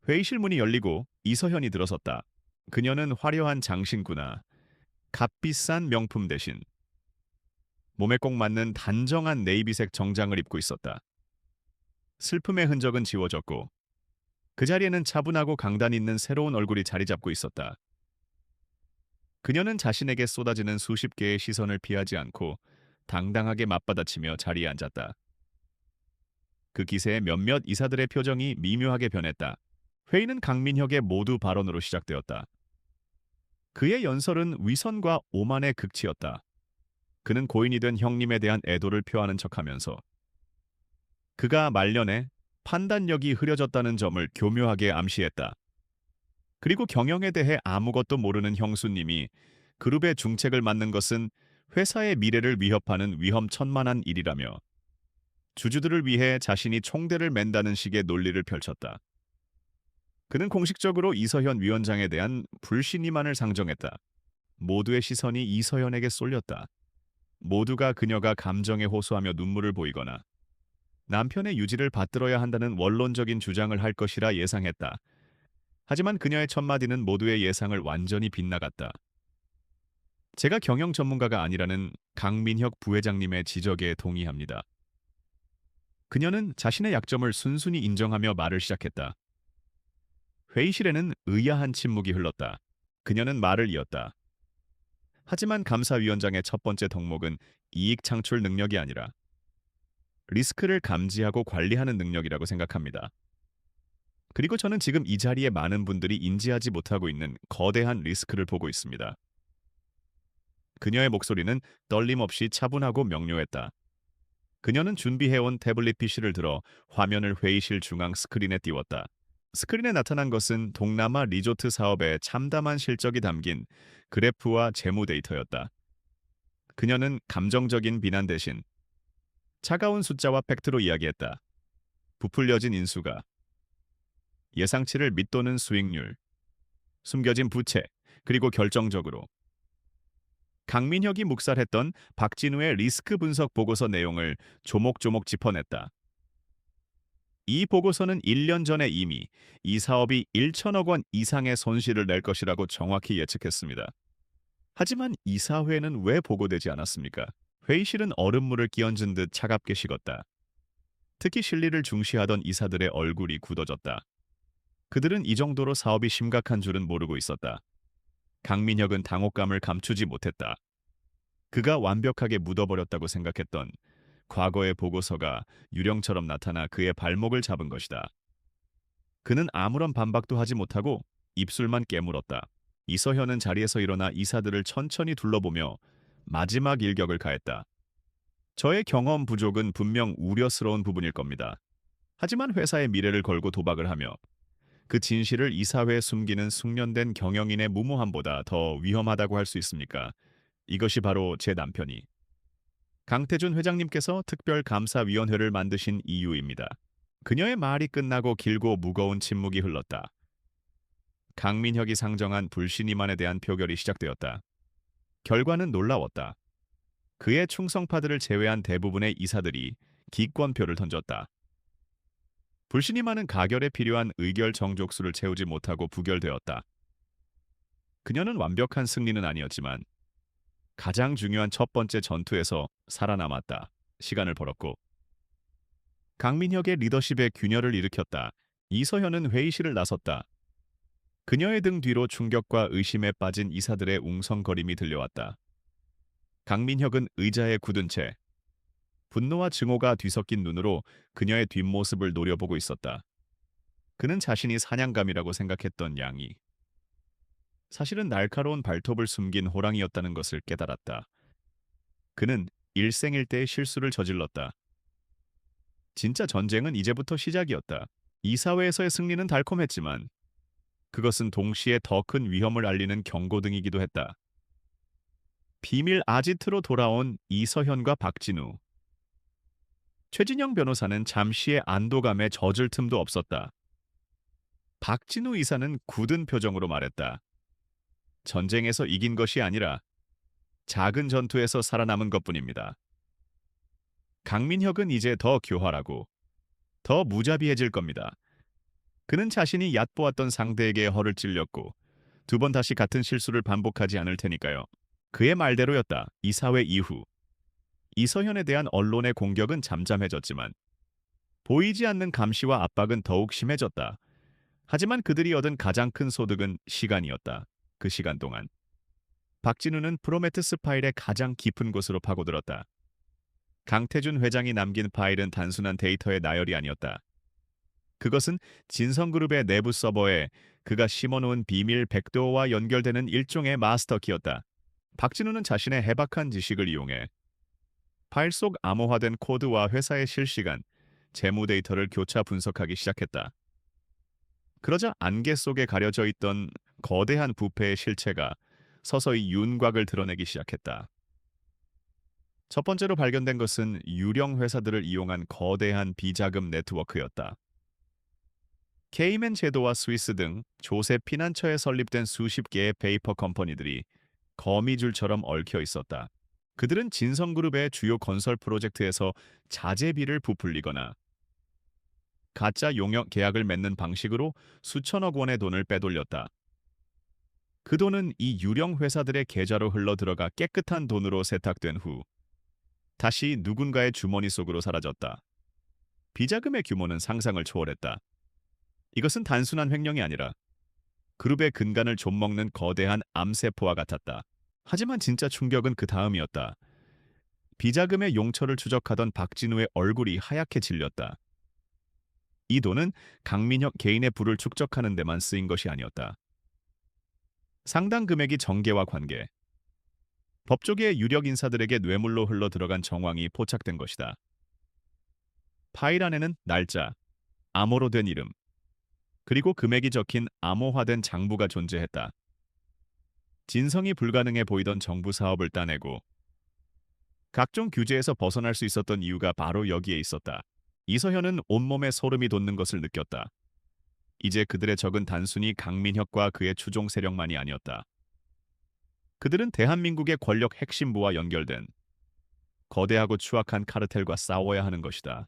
회의실 문이 열리고 이서현이 들어섰다. 그녀는 화려한 장신구나 값비싼 명품 대신 몸에 꼭 맞는 단정한 네이비색 정장을 입고 있었다. 슬픔의 흔적은 지워졌고 그 자리에는 차분하고 강단 있는 새로운 얼굴이 자리 잡고 있었다. 그녀는 자신에게 쏟아지는 수십 개의 시선을 피하지 않고 당당하게 맞받아치며 자리에 앉았다. 그 기세에 몇몇 이사들의 표정이 미묘하게 변했다. 회의는 강민혁의 모두 발언으로 시작되었다. 그의 연설은 위선과 오만의 극치였다. 그는 고인이 된 형님에 대한 애도를 표하는 척하면서 그가 말년에 판단력이 흐려졌다는 점을 교묘하게 암시했다. 그리고 경영에 대해 아무것도 모르는 형수님이 그룹의 중책을 맡는 것은 회사의 미래를 위협하는 위험천만한 일이라며 주주들을 위해 자신이 총대를 맨다는 식의 논리를 펼쳤다. 그는 공식적으로 이서현 위원장에 대한 불신임안을 상정했다. 모두의 시선이 이서현에게 쏠렸다. 모두가 그녀가 감정에 호소하며 눈물을 보이거나 남편의 유지를 받들어야 한다는 원론적인 주장을 할 것이라 예상했다. 하지만 그녀의 첫마디는 모두의 예상을 완전히 빗나갔다. 제가 경영 전문가가 아니라는 강민혁 부회장님의 지적에 동의합니다. 그녀는 자신의 약점을 순순히 인정하며 말을 시작했다. 회의실에는 의아한 침묵이 흘렀다. 그녀는 말을 이었다. 하지만 감사위원장의 첫 번째 덕목은 이익 창출 능력이 아니라 리스크를 감지하고 관리하는 능력이라고 생각합니다. 그리고 저는 지금 이 자리에 많은 분들이 인지하지 못하고 있는 거대한 리스크를 보고 있습니다. 그녀의 목소리는 떨림없이 차분하고 명료했다. 그녀는 준비해온 태블릿 PC를 들어 화면을 회의실 중앙 스크린에 띄웠다. 스크린에 나타난 것은 동남아 리조트 사업의 참담한 실적이 담긴 그래프와 재무 데이터였다. 그녀는 감정적인 비난 대신 차가운 숫자와 팩트로 이야기했다. 부풀려진 인수가, 예상치를 밑도는 수익률, 숨겨진 부채, 그리고 결정적으로 강민혁이 묵살했던 박진우의 리스크 분석 보고서 내용을 조목조목 짚어냈다. 이 보고서는 1년 전에 이미 이 사업이 1천억 원 이상의 손실을 낼 것이라고 정확히 예측했습니다. 하지만 이사회는 왜 보고되지 않았습니까? 회의실은 얼음물을 끼얹은 듯 차갑게 식었다. 특히 실리를 중시하던 이사들의 얼굴이 굳어졌다. 그들은 이 정도로 사업이 심각한 줄은 모르고 있었다. 강민혁은 당혹감을 감추지 못했다. 그가 완벽하게 묻어버렸다고 생각했던 과거의 보고서가 유령처럼 나타나 그의 발목을 잡은 것이다. 그는 아무런 반박도 하지 못하고 입술만 깨물었다. 이서현은 자리에서 일어나 이사들을 천천히 둘러보며 마지막 일격을 가했다. 저의 경험 부족은 분명 우려스러운 부분일 겁니다. 하지만 회사의 미래를 걸고 도박을 하며 그 진실을 이사회에 숨기는 숙련된 경영인의 무모함보다 더 위험하다고 할 수 있습니까? 이것이 바로 제 남편이 강태준 회장님께서 특별감사위원회를 만드신 이유입니다. 그녀의 말이 끝나고 길고 무거운 침묵이 흘렀다. 강민혁이 상정한 불신임안에 대한 표결이 시작되었다. 결과는 놀라웠다. 그의 충성파들을 제외한 대부분의 이사들이 기권표를 던졌다. 불신임안은 가결에 필요한 의결 정족수를 채우지 못하고 부결되었다. 그녀는 완벽한 승리는 아니었지만 가장 중요한 첫 번째 전투에서 살아남았다. 시간을 벌었고 강민혁의 리더십에 균열을 일으켰다. 이서현은 회의실을 나섰다. 그녀의 등 뒤로 충격과 의심에 빠진 이사들의 웅성거림이 들려왔다. 강민혁은 의자에 굳은 채 분노와 증오가 뒤섞인 눈으로 그녀의 뒷모습을 노려보고 있었다. 그는 자신이 사냥감이라고 생각했던 양이 사실은 날카로운 발톱을 숨긴 호랑이였다는 것을 깨달았다. 그는 일생일대의 실수를 저질렀다. 진짜 전쟁은 이제부터 시작이었다. 이 사회에서의 승리는 달콤했지만 그것은 동시에 더 큰 위험을 알리는 경고등이기도 했다. 비밀 아지트로 돌아온 이서현과 박진우. 최진영 변호사는 잠시의 안도감에 젖을 틈도 없었다. 박진우 이사는 굳은 표정으로 말했다. 전쟁에서 이긴 것이 아니라 작은 전투에서 살아남은 것뿐입니다. 강민혁은 이제 더 교활하고 더 무자비해질 겁니다. 그는 자신이 얕보았던 상대에게 허를 찔렸고 두 번 다시 같은 실수를 반복하지 않을 테니까요. 그의 말대로였다. 이 사회 이후 이서현에 대한 언론의 공격은 잠잠해졌지만 보이지 않는 감시와 압박은 더욱 심해졌다. 하지만 그들이 얻은 가장 큰 소득은 시간이었다. 그 시간 동안 박진우는 프로메테스 파일의 가장 깊은 곳으로 파고들었다. 강태준 회장이 남긴 파일은 단순한 데이터의 나열이 아니었다. 그것은 진성그룹의 내부 서버에 그가 심어놓은 비밀 백도어와 연결되는 일종의 마스터키였다. 박진우는 자신의 해박한 지식을 이용해 파일 속 암호화된 코드와 회사의 실시간, 재무 데이터를 교차 분석하기 시작했다. 그러자 안개 속에 가려져 있던 거대한 부패의 실체가 서서히 윤곽을 드러내기 시작했다. 첫 번째로 발견된 것은 유령 회사들을 이용한 거대한 비자금 네트워크였다. 케이맨 제도와 스위스 등 조세 피난처에 설립된 수십 개의 페이퍼 컴퍼니들이 거미줄처럼 얽혀 있었다. 그들은 진성그룹의 주요 건설 프로젝트에서 자재비를 부풀리거나 가짜 용역 계약을 맺는 방식으로 수천억 원의 돈을 빼돌렸다. 그 돈은 이 유령 회사들의 계좌로 흘러들어가 깨끗한 돈으로 세탁된 후 다시 누군가의 주머니 속으로 사라졌다. 비자금의 규모는 상상을 초월했다. 이것은 단순한 횡령이 아니라 그룹의 근간을 좀먹는 거대한 암세포와 같았다. 하지만 진짜 충격은 그 다음이었다. 비자금의 용처를 추적하던 박진우의 얼굴이 하얗게 질렸다. 이 돈은 강민혁 개인의 부를 축적하는 데만 쓰인 것이 아니었다. 상당 금액이 정계와 관계, 법조계의 유력 인사들에게 뇌물로 흘러들어간 정황이 포착된 것이다. 파일 안에는 날짜, 암호로 된 이름, 그리고 금액이 적힌 암호화된 장부가 존재했다. 진성이 불가능해 보이던 정부 사업을 따내고 각종 규제에서 벗어날 수 있었던 이유가 바로 여기에 있었다. 이서현은 온몸에 소름이 돋는 것을 느꼈다. 이제 그들의 적은 단순히 강민혁과 그의 추종 세력만이 아니었다. 그들은 대한민국의 권력 핵심부와 연결된 거대하고 추악한 카르텔과 싸워야 하는 것이다.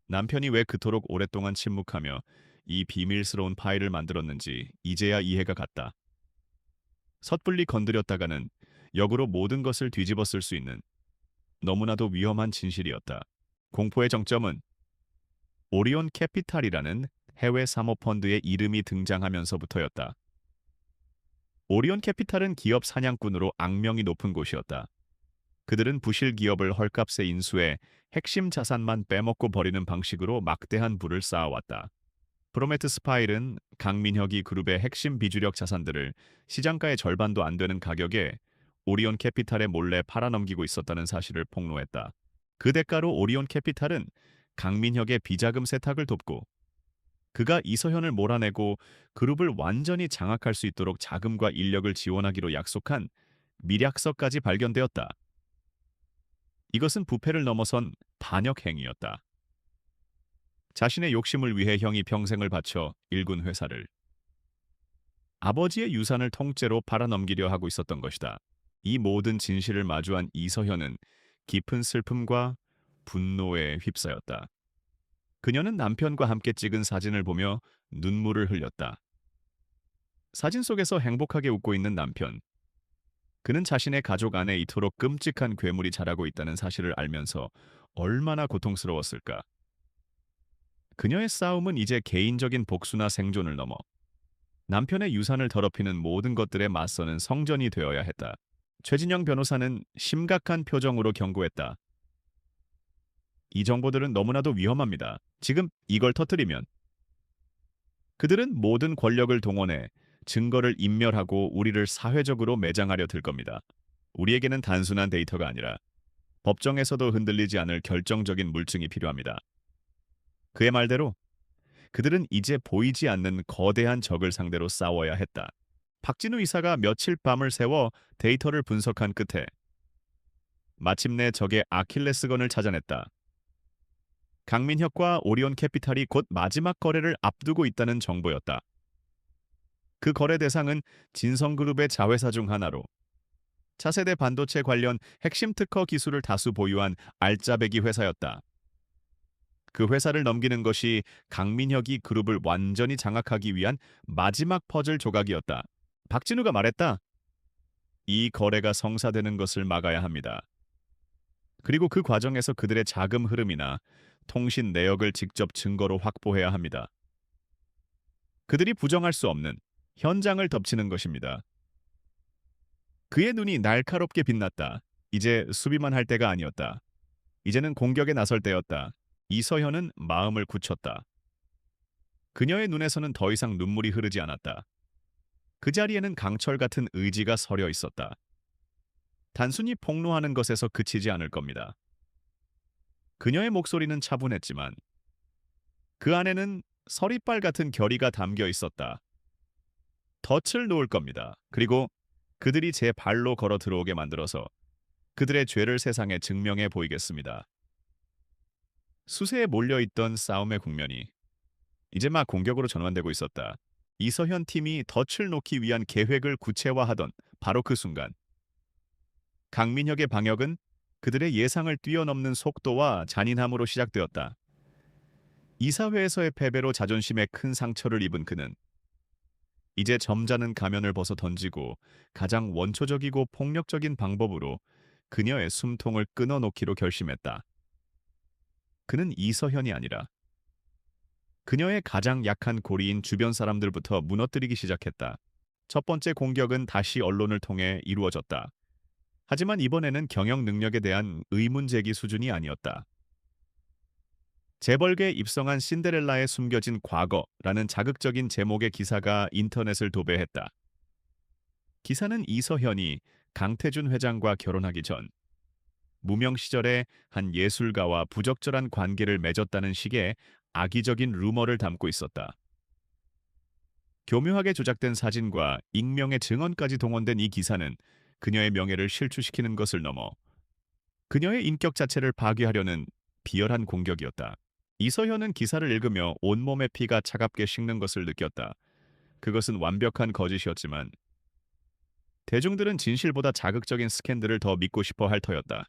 남편이 왜 그토록 오랫동안 침묵하며 이 비밀스러운 파일을 만들었는지 이제야 이해가 갔다. 섣불리 건드렸다가는 역으로 모든 것을 뒤집어쓸 수 있는 너무나도 위험한 진실이었다. 공포의 정점은 오리온 캐피탈이라는 해외 사모펀드의 이름이 등장하면서부터였다. 오리온 캐피탈은 기업 사냥꾼으로 악명이 높은 곳이었다. 그들은 부실 기업을 헐값에 인수해 핵심 자산만 빼먹고 버리는 방식으로 막대한 부를 쌓아왔다. 프로메테스 파일은 강민혁이 그룹의 핵심 비주력 자산들을 시장가의 절반도 안 되는 가격에 오리온 캐피탈에 몰래 팔아넘기고 있었다는 사실을 폭로했다. 그 대가로 오리온 캐피탈은 강민혁의 비자금 세탁을 돕고 그가 이서현을 몰아내고 그룹을 완전히 장악할 수 있도록 자금과 인력을 지원하기로 약속한 밀약서까지 발견되었다. 이것은 부패를 넘어선 반역 행위였다. 자신의 욕심을 위해 형이 평생을 바쳐 일군 회사를 아버지의 유산을 통째로 팔아넘기려 하고 있었던 것이다. 이 모든 진실을 마주한 이서현은 깊은 슬픔과 분노에 휩싸였다. 그녀는 남편과 함께 찍은 사진을 보며 눈물을 흘렸다. 사진 속에서 행복하게 웃고 있는 남편. 그는 자신의 가족 안에 이토록 끔찍한 괴물이 자라고 있다는 사실을 알면서 얼마나 고통스러웠을까. 그녀의 싸움은 이제 개인적인 복수나 생존을 넘어 남편의 유산을 더럽히는 모든 것들에 맞서는 성전이 되어야 했다. 최진영 변호사는 심각한 표정으로 경고했다. 이 정보들은 너무나도 위험합니다. 지금 이걸 터뜨리면 그들은 모든 권력을 동원해 증거를 인멸하고 우리를 사회적으로 매장하려 들 겁니다. 우리에게는 단순한 데이터가 아니라 법정에서도 흔들리지 않을 결정적인 물증이 필요합니다. 그의 말대로 그들은 이제 보이지 않는 거대한 적을 상대로 싸워야 했다. 박진우 이사가 며칠 밤을 새워 데이터를 분석한 끝에 마침내 적의 아킬레스건을 찾아냈다. 강민혁과 오리온 캐피탈이 곧 마지막 거래를 앞두고 있다는 정보였다. 그 거래 대상은 진성그룹의 자회사 중 하나로 차세대 반도체 관련 핵심 특허 기술을 다수 보유한 알짜배기 회사였다. 그 회사를 넘기는 것이 강민혁이 그룹을 완전히 장악하기 위한 마지막 퍼즐 조각이었다. 박진우가 말했다. 이 거래가 성사되는 것을 막아야 합니다. 그리고 그 과정에서 그들의 자금 흐름이나 통신 내역을 직접 증거로 확보해야 합니다. 그들이 부정할 수 없는 현장을 덮치는 것입니다. 그의 눈이 날카롭게 빛났다. 이제 수비만 할 때가 아니었다. 이제는 공격에 나설 때였다. 이서현은 마음을 굳혔다. 그녀의 눈에서는 더 이상 눈물이 흐르지 않았다. 그 자리에는 강철 같은 의지가 서려 있었다. 단순히 폭로하는 것에서 그치지 않을 겁니다. 그녀의 목소리는 차분했지만 그 안에는 서리빨 같은 결의가 담겨 있었다. 덫을 놓을 겁니다. 그리고 그들이 제 발로 걸어 들어오게 만들어서 그들의 죄를 세상에 증명해 보이겠습니다. 수세에 몰려있던 싸움의 국면이 이제 막 공격으로 전환되고 있었다. 이서현 팀이 덫을 놓기 위한 계획을 구체화하던 바로 그 순간 강민혁의 방역은 그들의 예상을 뛰어넘는 속도와 잔인함으로 시작되었다. 이사회에서의 패배로 자존심에 큰 상처를 입은 그는 이제 점잖은 가면을 벗어 던지고 가장 원초적이고 폭력적인 방법으로 그녀의 숨통을 끊어놓기로 결심했다. 그는 이서현이 아니라 그녀의 가장 약한 고리인 주변 사람들부터 무너뜨리기 시작했다. 첫 번째 공격은 다시 언론을 통해 이루어졌다. 하지만 이번에는 경영 능력에 대한 의문 제기 수준이 아니었다. 재벌계에 입성한 신데렐라의 숨겨진 과거라는 자극적인 제목의 기사가 인터넷을 도배했다. 기사는 이서현이 강태준 회장과 결혼하기 전 무명 시절에 한 예술가와 부적절한 관계를 맺었다는 식의 악의적인 루머를 담고 있었다. 교묘하게 조작된 사진과 익명의 증언까지 동원된 이 기사는 그녀의 명예를 실추시키는 것을 넘어 그녀의 인격 자체를 파괴하려는 비열한 공격이었다. 이서현은 기사를 읽으며 온몸의 피가 차갑게 식는 것을 느꼈다. 그것은 완벽한 거짓이었지만 대중들은 진실보다 자극적인 스캔들을 더 믿고 싶어 할 터였다.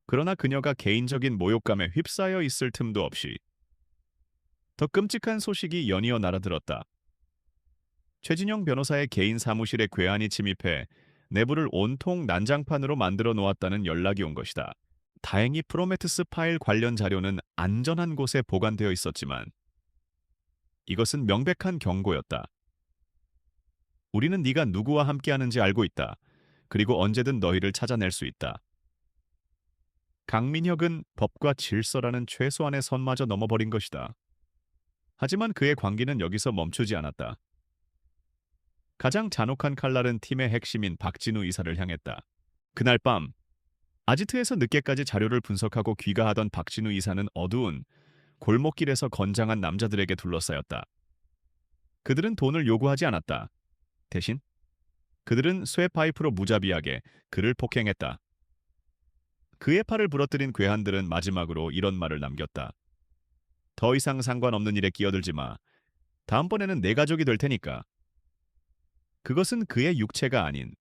그러나 그녀가 개인적인 모욕감에 휩싸여 있을 틈도 없이 더 끔찍한 소식이 연이어 날아들었다. 최진영 변호사의 개인 사무실에 괴한이 침입해 내부를 온통 난장판으로 만들어 놓았다는 연락이 온 것이다. 다행히 프로메테스 파일 관련 자료는 안전한 곳에 보관되어 있었지만 이것은 명백한 경고였다. 우리는 네가 누구와 함께하는지 알고 있다. 그리고 언제든 너희를 찾아낼 수 있다. 강민혁은 법과 질서라는 최소한의 선마저 넘어버린 것이다. 하지만 그의 광기는 여기서 멈추지 않았다. 가장 잔혹한 칼날은 팀의 핵심인 박진우 이사를 향했다. 그날 밤 아지트에서 늦게까지 자료를 분석하고 귀가하던 박진우 이사는 어두운 골목길에서 건장한 남자들에게 둘러싸였다. 그들은 돈을 요구하지 않았다. 대신 그들은 쇠파이프로 무자비하게 그를 폭행했다. 그의 팔을 부러뜨린 괴한들은 마지막으로 이런 말을 남겼다. 더 이상 상관없는 일에 끼어들지 마. 다음번에는 내 가족이 될 테니까. 그것은 그의 육체가 아닌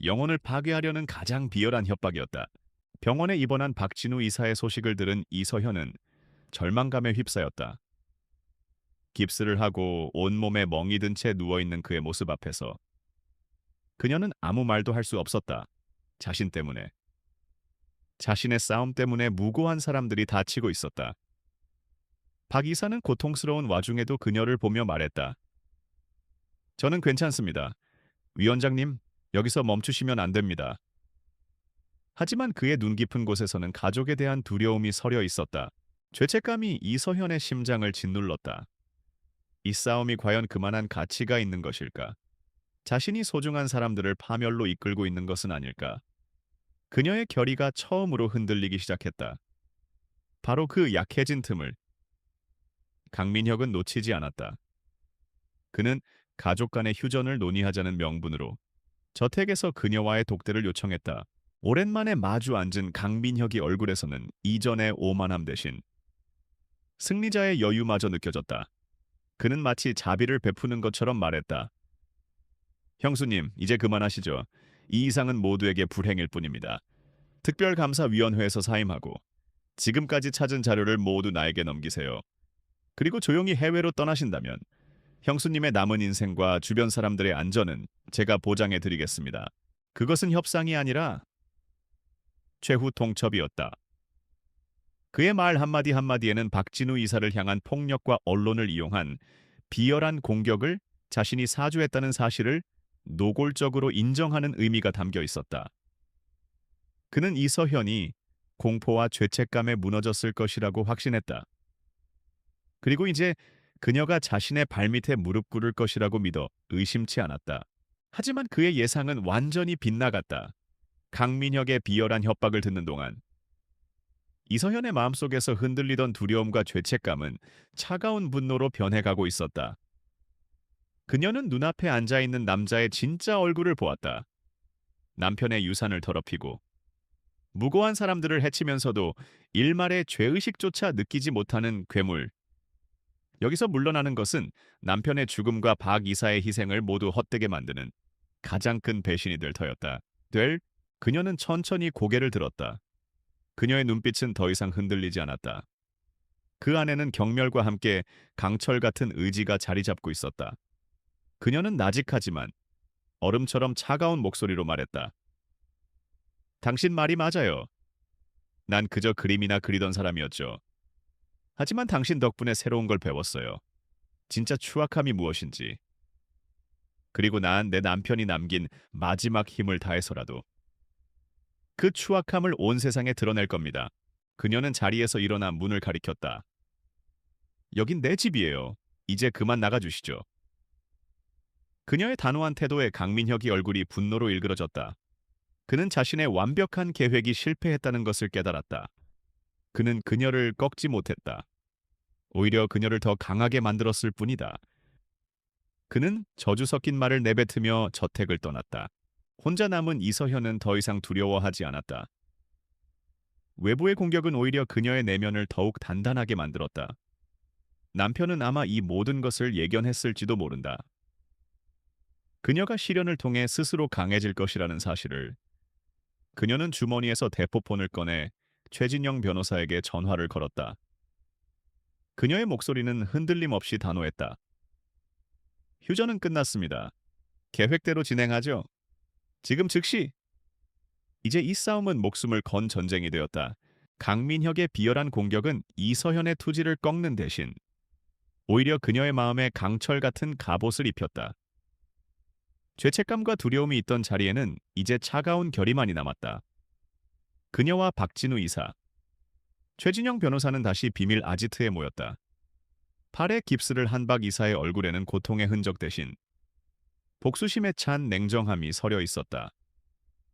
영혼을 파괴하려는 가장 비열한 협박이었다. 병원에 입원한 박진우 이사의 소식을 들은 이서현은 절망감에 휩싸였다. 깁스를 하고 온몸에 멍이 든 채 누워있는 그의 모습 앞에서 그녀는 아무 말도 할 수 없었다. 자신 때문에. 자신의 싸움 때문에 무고한 사람들이 다치고 있었다. 박 이사는 고통스러운 와중에도 그녀를 보며 말했다. 저는 괜찮습니다. 위원장님, 여기서 멈추시면 안 됩니다. 하지만 그의 눈 깊은 곳에서는 가족에 대한 두려움이 서려 있었다. 죄책감이 이서현의 심장을 짓눌렀다. 이 싸움이 과연 그만한 가치가 있는 것일까? 자신이 소중한 사람들을 파멸로 이끌고 있는 것은 아닐까? 그녀의 결의가 처음으로 흔들리기 시작했다. 바로 그 약해진 틈을 강민혁은 놓치지 않았다. 그는 가족 간의 휴전을 논의하자는 명분으로 저택에서 그녀와의 독대를 요청했다. 오랜만에 마주 앉은 강민혁의 얼굴에서는 이전의 오만함 대신 승리자의 여유마저 느껴졌다. 그는 마치 자비를 베푸는 것처럼 말했다. 형수님, 이제 그만하시죠. 이 이상은 모두에게 불행일 뿐입니다. 특별감사위원회에서 사임하고 지금까지 찾은 자료를 모두 나에게 넘기세요. 그리고 조용히 해외로 떠나신다면 형수님의 남은 인생과 주변 사람들의 안전은 제가 보장해 드리겠습니다. 그것은 협상이 아니라 최후 통첩이었다. 그의 말 한마디 한마디에는 박진우 이사를 향한 폭력과 언론을 이용한 비열한 공격을 자신이 사주했다는 사실을 노골적으로 인정하는 의미가 담겨 있었다. 그는 이서현이 공포와 죄책감에 무너졌을 것이라고 확신했다. 그리고 이제 그녀가 자신의 발밑에 무릎 꿇을 것이라고 믿어 의심치 않았다. 하지만 그의 예상은 완전히 빗나갔다. 강민혁의 비열한 협박을 듣는 동안 이서현의 마음속에서 흔들리던 두려움과 죄책감은 차가운 분노로 변해가고 있었다. 그녀는 눈앞에 앉아있는 남자의 진짜 얼굴을 보았다. 남편의 유산을 더럽히고 무고한 사람들을 해치면서도 일말의 죄의식조차 느끼지 못하는 괴물. 여기서 물러나는 것은 남편의 죽음과 박 이사의 희생을 모두 헛되게 만드는 가장 큰 배신이 될 터였다. 그녀는 천천히 고개를 들었다. 그녀의 눈빛은 더 이상 흔들리지 않았다. 그 안에는 경멸과 함께 강철 같은 의지가 자리 잡고 있었다. 그녀는 나직하지만 얼음처럼 차가운 목소리로 말했다. 당신 말이 맞아요. 난 그저 그림이나 그리던 사람이었죠. 하지만 당신 덕분에 새로운 걸 배웠어요. 진짜 추악함이 무엇인지. 그리고 난 내 남편이 남긴 마지막 힘을 다해서라도 그 추악함을 온 세상에 드러낼 겁니다. 그녀는 자리에서 일어나 문을 가리켰다. 여긴 내 집이에요. 이제 그만 나가주시죠. 그녀의 단호한 태도에 강민혁이 얼굴이 분노로 일그러졌다. 그는 자신의 완벽한 계획이 실패했다는 것을 깨달았다. 그는 그녀를 꺾지 못했다. 오히려 그녀를 더 강하게 만들었을 뿐이다. 그는 저주 섞인 말을 내뱉으며 저택을 떠났다. 혼자 남은 이서현은 더 이상 두려워하지 않았다. 외부의 공격은 오히려 그녀의 내면을 더욱 단단하게 만들었다. 남편은 아마 이 모든 것을 예견했을지도 모른다. 그녀가 시련을 통해 스스로 강해질 것이라는 사실을. 그녀는 주머니에서 대포폰을 꺼내 최진영 변호사에게 전화를 걸었다. 그녀의 목소리는 흔들림 없이 단호했다. 휴전은 끝났습니다. 계획대로 진행하죠. 지금 즉시. 이제 이 싸움은 목숨을 건 전쟁이 되었다. 강민혁의 비열한 공격은 이서현의 투지를 꺾는 대신 오히려 그녀의 마음에 강철 같은 갑옷을 입혔다. 죄책감과 두려움이 있던 자리에는 이제 차가운 결의만이 남았다. 그녀와 박진우 이사, 최진영 변호사는 다시 비밀 아지트에 모였다. 팔에 깁스를 한 박 이사의 얼굴에는 고통의 흔적 대신 복수심에 찬 냉정함이 서려 있었다.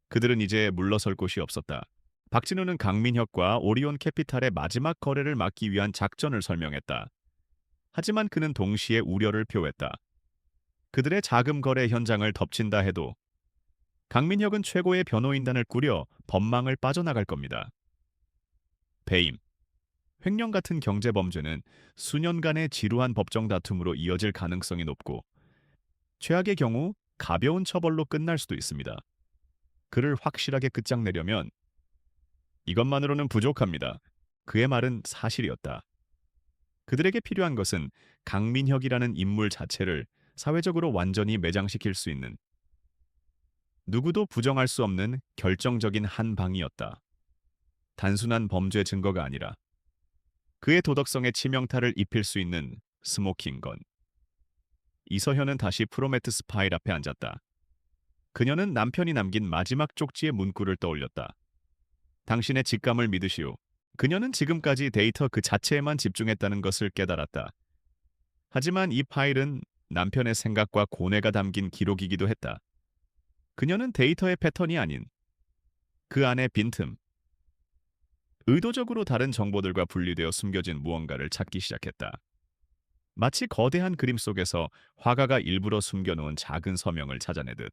그들은 이제 물러설 곳이 없었다. 박진우는 강민혁과 오리온 캐피탈의 마지막 거래를 막기 위한 작전을 설명했다. 하지만 그는 동시에 우려를 표했다. 그들의 자금 거래 현장을 덮친다 해도 강민혁은 최고의 변호인단을 꾸려 법망을 빠져나갈 겁니다. 배임, 횡령 같은 경제범죄는 수년간의 지루한 법정 다툼으로 이어질 가능성이 높고 최악의 경우 가벼운 처벌로 끝날 수도 있습니다. 그를 확실하게 끝장내려면 이것만으로는 부족합니다. 그의 말은 사실이었다. 그들에게 필요한 것은 강민혁이라는 인물 자체를 사회적으로 완전히 매장시킬 수 있는 누구도 부정할 수 없는 결정적인 한 방이었다. 단순한 범죄 증거가 아니라 그의 도덕성에 치명타를 입힐 수 있는 스모킹건. 이서현은 다시 프로메테스 파일 앞에 앉았다. 그녀는 남편이 남긴 마지막 쪽지의 문구를 떠올렸다. 당신의 직감을 믿으시오. 그녀는 지금까지 데이터 그 자체에만 집중했다는 것을 깨달았다. 하지만 이 파일은 남편의 생각과 고뇌가 담긴 기록이기도 했다. 그녀는 데이터의 패턴이 아닌 그 안의 빈틈, 의도적으로 다른 정보들과 분리되어 숨겨진 무언가를 찾기 시작했다. 마치 거대한 그림 속에서 화가가 일부러 숨겨놓은 작은 서명을 찾아내듯.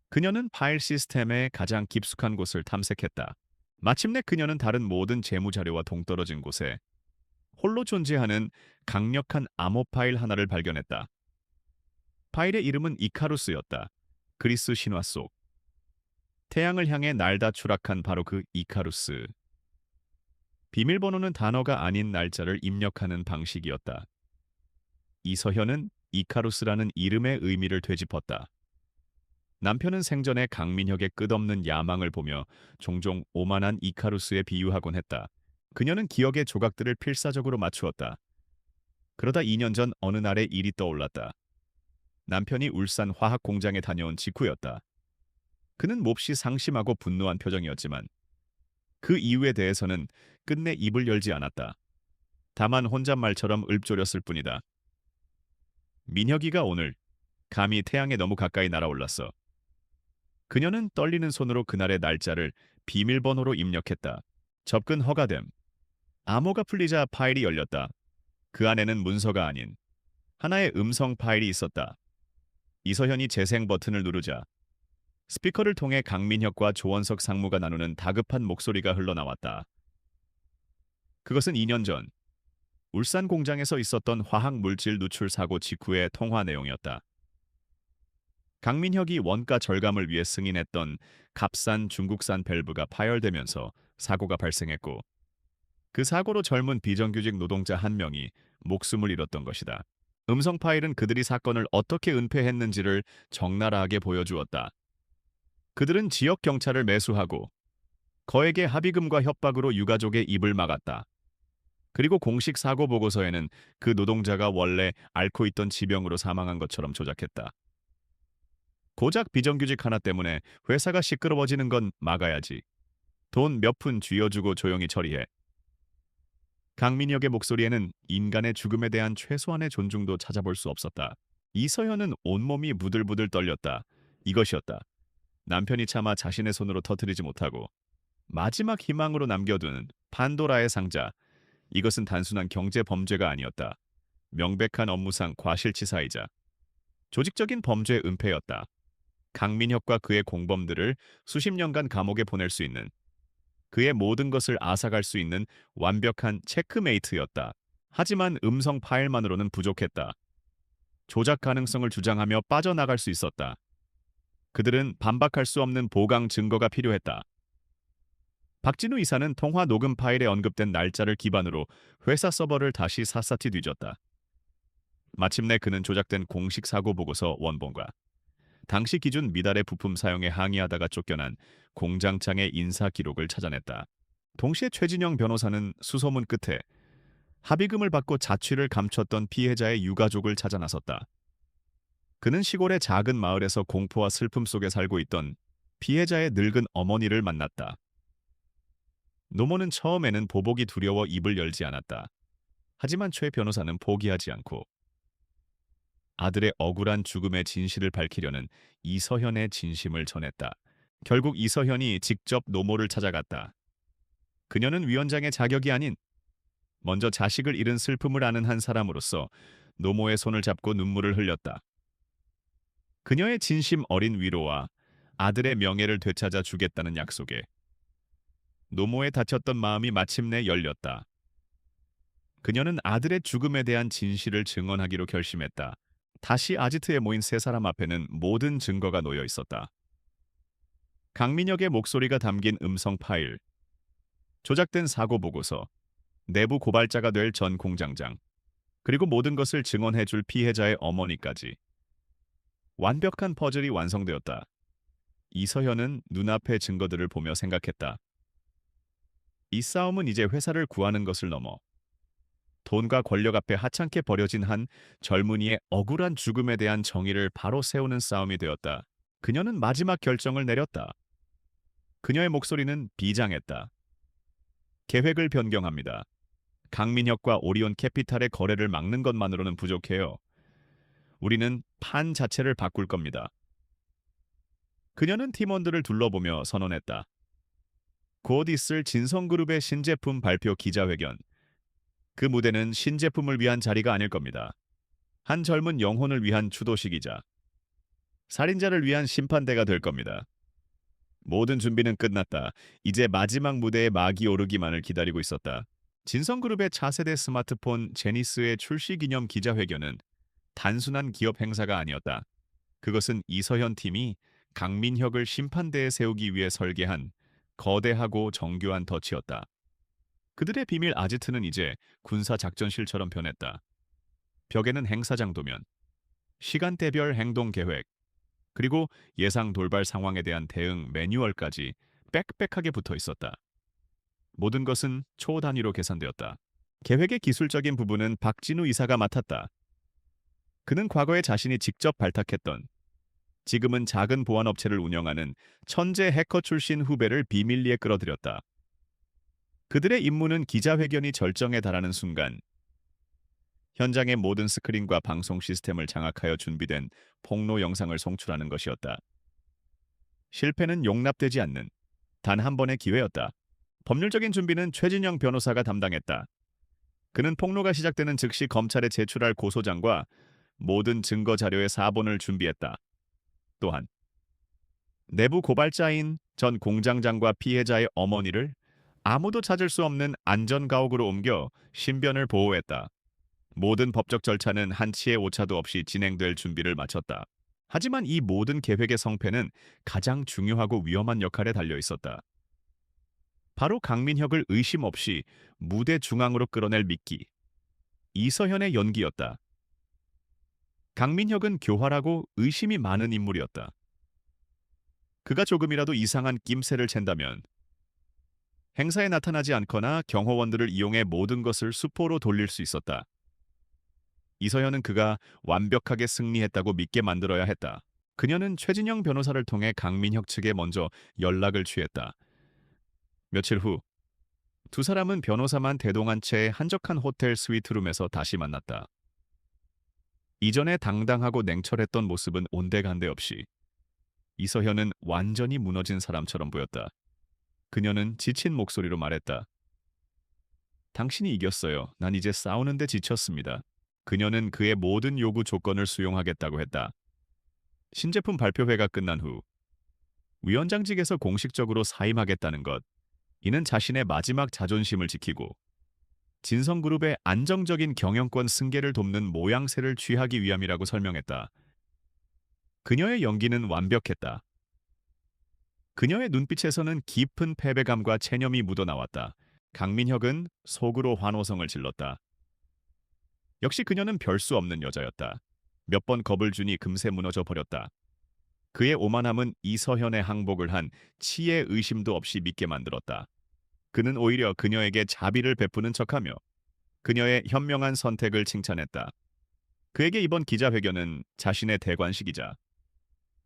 그녀는 파일 시스템의 가장 깊숙한 곳을 탐색했다. 마침내 그녀는 다른 모든 재무자료와 동떨어진 곳에 홀로 존재하는 강력한 암호 파일 하나를 발견했다. 파일의 이름은 이카루스였다. 그리스 신화 속 태양을 향해 날다 추락한 바로 그 이카루스. 비밀번호는 단어가 아닌 날짜를 입력하는 방식이었다. 이서현은 이카루스라는 이름의 의미를 되짚었다. 남편은 생전에 강민혁의 끝없는 야망을 보며 종종 오만한 이카루스에 비유하곤 했다. 그녀는 기억의 조각들을 필사적으로 맞추었다. 그러다 2년 전 어느 날의 일이 떠올랐다. 남편이 울산 화학 공장에 다녀온 직후였다. 그는 몹시 상심하고 분노한 표정이었지만 그 이유에 대해서는 끝내 입을 열지 않았다. 다만 혼잣말처럼 읊조렸을 뿐이다. 민혁이가 오늘 감히 태양에 너무 가까이 날아올랐어. 그녀는 떨리는 손으로 그날의 날짜를 비밀번호로 입력했다. 접근 허가됨. 암호가 풀리자 파일이 열렸다. 그 안에는 문서가 아닌 하나의 음성 파일이 있었다. 이서현이 재생 버튼을 누르자 스피커를 통해 강민혁과 조원석 상무가 나누는 다급한 목소리가 흘러나왔다. 그것은 2년 전 울산 공장에서 있었던 화학 물질 누출 사고 직후의 통화 내용이었다. 강민혁이 원가 절감을 위해 승인했던 값싼 중국산 밸브가 파열되면서 사고가 발생했고 그 사고로 젊은 비정규직 노동자 한 명이 목숨을 잃었던 것이다. 음성 파일은 그들이 사건을 어떻게 은폐했는지를 적나라하게 보여주었다. 그들은 지역 경찰을 매수하고 거액의 합의금과 협박으로 유가족의 입을 막았다. 그리고 공식 사고 보고서에는 그 노동자가 원래 앓고 있던 지병으로 사망한 것처럼 조작했다. 고작 비정규직 하나 때문에 회사가 시끄러워지는 건 막아야지. 돈 몇 푼 쥐어주고 조용히 처리해. 강민혁의 목소리에는 인간의 죽음에 대한 최소한의 존중도 찾아볼 수 없었다. 이서현은 온몸이 부들부들 떨렸다. 이것이었다. 남편이 차마 자신의 손으로 터뜨리지 못하고 마지막 희망으로 남겨둔 판도라의 상자. 이것은 단순한 경제 범죄가 아니었다. 명백한 업무상 과실치사이자 조직적인 범죄 은폐였다. 강민혁과 그의 공범들을 수십 년간 감옥에 보낼 수 있는 그의 모든 것을 앗아갈 수 있는 완벽한 체크메이트였다. 하지만 음성 파일만으로는 부족했다. 조작 가능성을 주장하며 빠져나갈 수 있었다. 그들은 반박할 수 없는 보강 증거가 필요했다. 박진우 이사는 통화 녹음 파일에 언급된 날짜를 기반으로 회사 서버를 다시 샅샅이 뒤졌다. 마침내 그는 조작된 공식 사고 보고서 원본과 당시 기준 미달의 부품 사용에 항의하다가 쫓겨난 공장장의 인사 기록을 찾아냈다. 동시에 최진영 변호사는 수소문 끝에 합의금을 받고 자취를 감췄던 피해자의 유가족을 찾아 나섰다. 그는 시골의 작은 마을에서 공포와 슬픔 속에 살고 있던 피해자의 늙은 어머니를 만났다. 노모는 처음에는 보복이 두려워 입을 열지 않았다. 하지만 최 변호사는 포기하지 않고 아들의 억울한 죽음의 진실을 밝히려는 이서현의 진심을 전했다. 결국 이서현이 직접 노모를 찾아갔다. 그녀는 위원장의 자격이 아닌 먼저 자식을 잃은 슬픔을 아는 한 사람으로서 노모의 손을 잡고 눈물을 흘렸다. 그녀의 진심 어린 위로와 아들의 명예를 되찾아 주겠다는 약속에 노모의 다쳤던 마음이 마침내 열렸다. 그녀는 아들의 죽음에 대한 진실을 증언하기로 결심했다. 다시 아지트에 모인 세 사람 앞에는 모든 증거가 놓여 있었다. 강민혁의 목소리가 담긴 음성 파일, 조작된 사고 보고서, 내부 고발자가 될 전 공장장, 그리고 모든 것을 증언해줄 피해자의 어머니까지. 완벽한 퍼즐이 완성되었다. 이서현은 눈앞의 증거들을 보며 생각했다. 이 싸움은 이제 회사를 구하는 것을 넘어 돈과 권력 앞에 하찮게 버려진 한 젊은이의 억울한 죽음에 대한 정의를 바로 세우는 싸움이 되었다. 그녀는 마지막 결정을 내렸다. 그녀의 목소리는 비장했다. 계획을 변경합니다. 강민혁과 오리온 캐피탈의 거래를 막는 것만으로는 부족해요. 우리는 판 자체를 바꿀 겁니다. 그녀는 팀원들을 둘러보며 선언했다. 곧 있을 진성그룹의 신제품 발표 기자회견. 그 무대는 신제품을 위한 자리가 아닐 겁니다. 한 젊은 영혼을 위한 추도식이자 살인자를 위한 심판대가 될 겁니다. 모든 준비는 끝났다. 이제 마지막 무대에 막이 오르기만을 기다리고 있었다. 진성그룹의 차세대 스마트폰 제니스의 출시 기념 기자회견은 단순한 기업 행사가 아니었다. 그것은 이서현 팀이 강민혁을 심판대에 세우기 위해 설계한 거대하고 정교한 덫이었다. 그들의 비밀 아지트는 이제 군사작전실처럼 변했다. 벽에는 행사장 도면, 시간대별 행동 계획, 그리고 예상 돌발 상황에 대한 대응 매뉴얼까지 빽빽하게 붙어 있었다. 모든 것은 초 단위로 계산되었다. 계획의 기술적인 부분은 박진우 이사가 맡았다. 그는 과거에 자신이 직접 발탁했던, 지금은 작은 보안업체를 운영하는 천재 해커 출신 후배를 비밀리에 끌어들였다. 그들의 임무는 기자회견이 절정에 달하는 순간 현장의 모든 스크린과 방송 시스템을 장악하여 준비된 폭로 영상을 송출하는 것이었다. 실패는 용납되지 않는 단 한 번의 기회였다. 법률적인 준비는 최진영 변호사가 담당했다. 그는 폭로가 시작되는 즉시 검찰에 제출할 고소장과 모든 증거 자료의 사본을 준비했다. 또한 내부 고발자인 전 공장장과 피해자의 어머니를 아무도 찾을 수 없는 안전가옥으로 옮겨 신변을 보호했다. 모든 법적 절차는 한치의 오차도 없이 진행될 준비를 마쳤다. 하지만 이 모든 계획의 성패는 가장 중요하고 위험한 역할에 달려 있었다. 바로 강민혁을 의심 없이 무대 중앙으로 끌어낼 미끼, 이서현의 연기였다. 강민혁은 교활하고 의심이 많은 인물이었다. 그가 조금이라도 이상한 낌새를 챈다면 행사에 나타나지 않거나 경호원들을 이용해 모든 것을 수포로 돌릴 수 있었다. 이서현은 그가 완벽하게 승리했다고 믿게 만들어야 했다. 그녀는 최진영 변호사를 통해 강민혁 측에 먼저 연락을 취했다. 며칠 후 두 사람은 변호사만 대동한 채 한적한 호텔 스위트룸에서 다시 만났다. 이전에 당당하고 냉철했던 모습은 온데간데 없이 이서현은 완전히 무너진 사람처럼 보였다. 그녀는 지친 목소리로 말했다. 당신이 이겼어요. 난 이제 싸우는데 지쳤습니다. 그녀는 그의 모든 요구 조건을 수용하겠다고 했다. 신제품 발표회가 끝난 후 위원장직에서 공식적으로 사임하겠다는 것. 이는 자신의 마지막 자존심을 지키고 진성그룹의 안정적인 경영권 승계를 돕는 모양새를 취하기 위함이라고 설명했다. 그녀의 연기는 완벽했다. 그녀의 눈빛에서는 깊은 패배감과 체념이 묻어나왔다. 강민혁은 속으로 환호성을 질렀다. 역시 그녀는 별 수 없는 여자였다. 몇 번 겁을 주니 금세 무너져 버렸다. 그의 오만함은 이서현의 항복을 한 치의 의심도 없이 믿게 만들었다. 그는 오히려 그녀에게 자비를 베푸는 척하며 그녀의 현명한 선택을 칭찬했다. 그에게 이번 기자회견은 자신의 대관식이자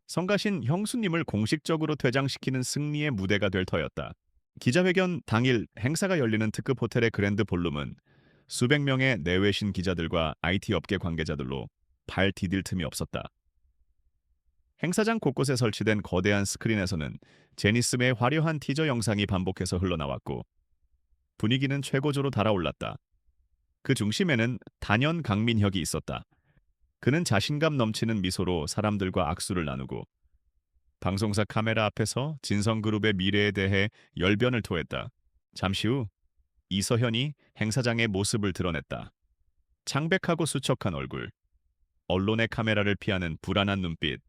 성가신 형수님을 공식적으로 퇴장시키는 승리의 무대가 될 터였다. 기자회견 당일 행사가 열리는 특급 호텔의 그랜드 볼룸은 수백 명의 내외신 기자들과 IT 업계 관계자들로 발 디딜 틈이 없었다. 행사장 곳곳에 설치된 거대한 스크린에서는 제니스의 화려한 티저 영상이 반복해서 흘러나왔고 분위기는 최고조로 달아올랐다. 그 중심에는 단연 강민혁이 있었다. 그는 자신감 넘치는 미소로 사람들과 악수를 나누고 방송사 카메라 앞에서 진성그룹의 미래에 대해 열변을 토했다. 잠시 후 이서현이 행사장의 모습을 드러냈다. 창백하고 수척한 얼굴, 언론의 카메라를 피하는 불안한 눈빛.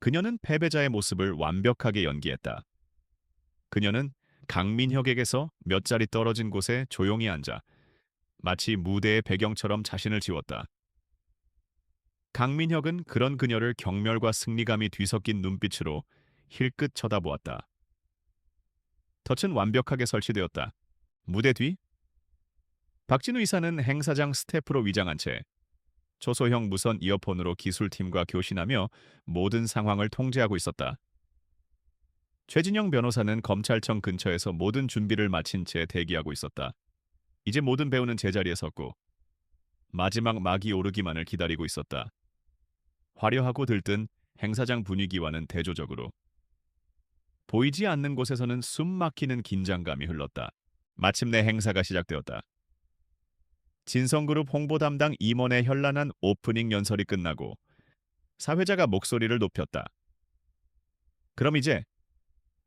그녀는 패배자의 모습을 완벽하게 연기했다. 그녀는 강민혁에게서 몇 자리 떨어진 곳에 조용히 앉아 마치 무대의 배경처럼 자신을 지웠다. 강민혁은 그런 그녀를 경멸과 승리감이 뒤섞인 눈빛으로 힐끗 쳐다보았다. 덫은 완벽하게 설치되었다. 무대 뒤? 박진우 이사는 행사장 스태프로 위장한 채 초소형 무선 이어폰으로 기술팀과 교신하며 모든 상황을 통제하고 있었다. 최진영 변호사는 검찰청 근처에서 모든 준비를 마친 채 대기하고 있었다. 이제 모든 배우는 제자리에 섰고 마지막 막이 오르기만을 기다리고 있었다. 화려하고 들뜬 행사장 분위기와는 대조적으로 보이지 않는 곳에서는 숨 막히는 긴장감이 흘렀다. 마침내 행사가 시작되었다. 진성그룹 홍보 담당 임원의 현란한 오프닝 연설이 끝나고 사회자가 목소리를 높였다. 그럼 이제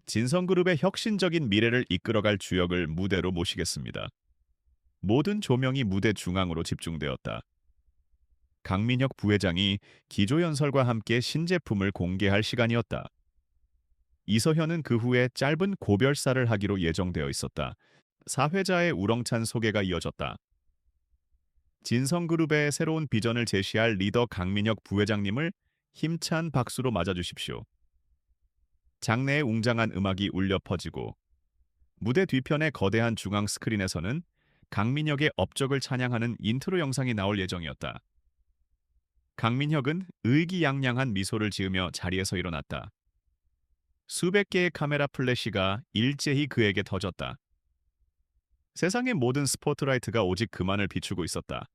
진성그룹의 혁신적인 미래를 이끌어갈 주역을 무대로 모시겠습니다. 모든 조명이 무대 중앙으로 집중되었다. 강민혁 부회장이 기조연설과 함께 신제품을 공개할 시간이었다. 이서현은 그 후에 짧은 고별사를 하기로 예정되어 있었다. 사회자의 우렁찬 소개가 이어졌다. 진성그룹의 새로운 비전을 제시할 리더 강민혁 부회장님을 힘찬 박수로 맞아주십시오. 장내에 웅장한 음악이 울려 퍼지고 무대 뒤편의 거대한 중앙 스크린에서는 강민혁의 업적을 찬양하는 인트로 영상이 나올 예정이었다. 강민혁은 의기양양한 미소를 지으며 자리에서 일어났다. 수백 개의 카메라 플래시가 일제히 그에게 터졌다. 세상의 모든 스포트라이트가 오직 그만을 비추고 있었다.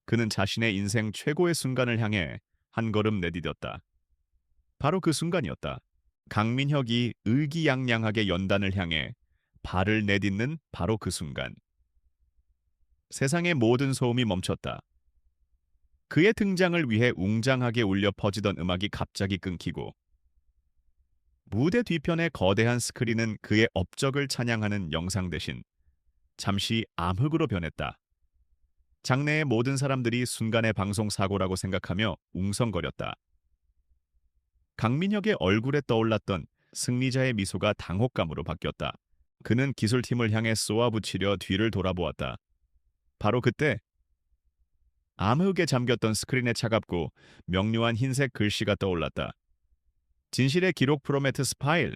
그는 자신의 인생 최고의 순간을 향해 한 걸음 내디뎠다. 바로 그 순간이었다. 강민혁이 의기양양하게 연단을 향해 발을 내딛는 바로 그 순간. 세상의 모든 소음이 멈췄다. 그의 등장을 위해 웅장하게 울려 퍼지던 음악이 갑자기 끊기고 무대 뒤편의 거대한 스크린은 그의 업적을 찬양하는 영상 대신 잠시 암흑으로 변했다. 장내의 모든 사람들이 순간의 방송 사고라고 생각하며 웅성거렸다. 강민혁의 얼굴에 떠올랐던 승리자의 미소가 당혹감으로 바뀌었다. 그는 기술팀을 향해 쏘아붙이려 뒤를 돌아보았다. 바로 그때 암흑에 잠겼던 스크린에 차갑고 명료한 흰색 글씨가 떠올랐다. 진실의 기록 프로메테스 파일.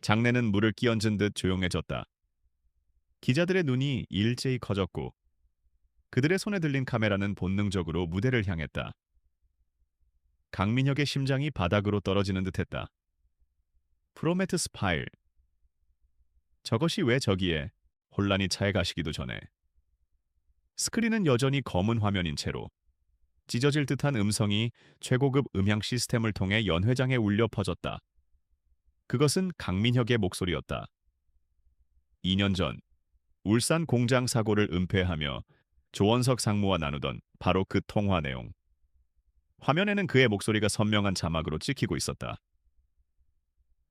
장내는 물을 끼얹은 듯 조용해졌다. 기자들의 눈이 일제히 커졌고 그들의 손에 들린 카메라는 본능적으로 무대를 향했다. 강민혁의 심장이 바닥으로 떨어지는 듯했다. 프로메테스 파일. 저것이 왜 저기에? 혼란이 차에 가시기도 전에. 스크린은 여전히 검은 화면인 채로 찢어질 듯한 음성이 최고급 음향 시스템을 통해 연회장에 울려 퍼졌다. 그것은 강민혁의 목소리였다. 2년 전 울산 공장 사고를 은폐하며 조원석 상무와 나누던 바로 그 통화 내용. 화면에는 그의 목소리가 선명한 자막으로 찍히고 있었다.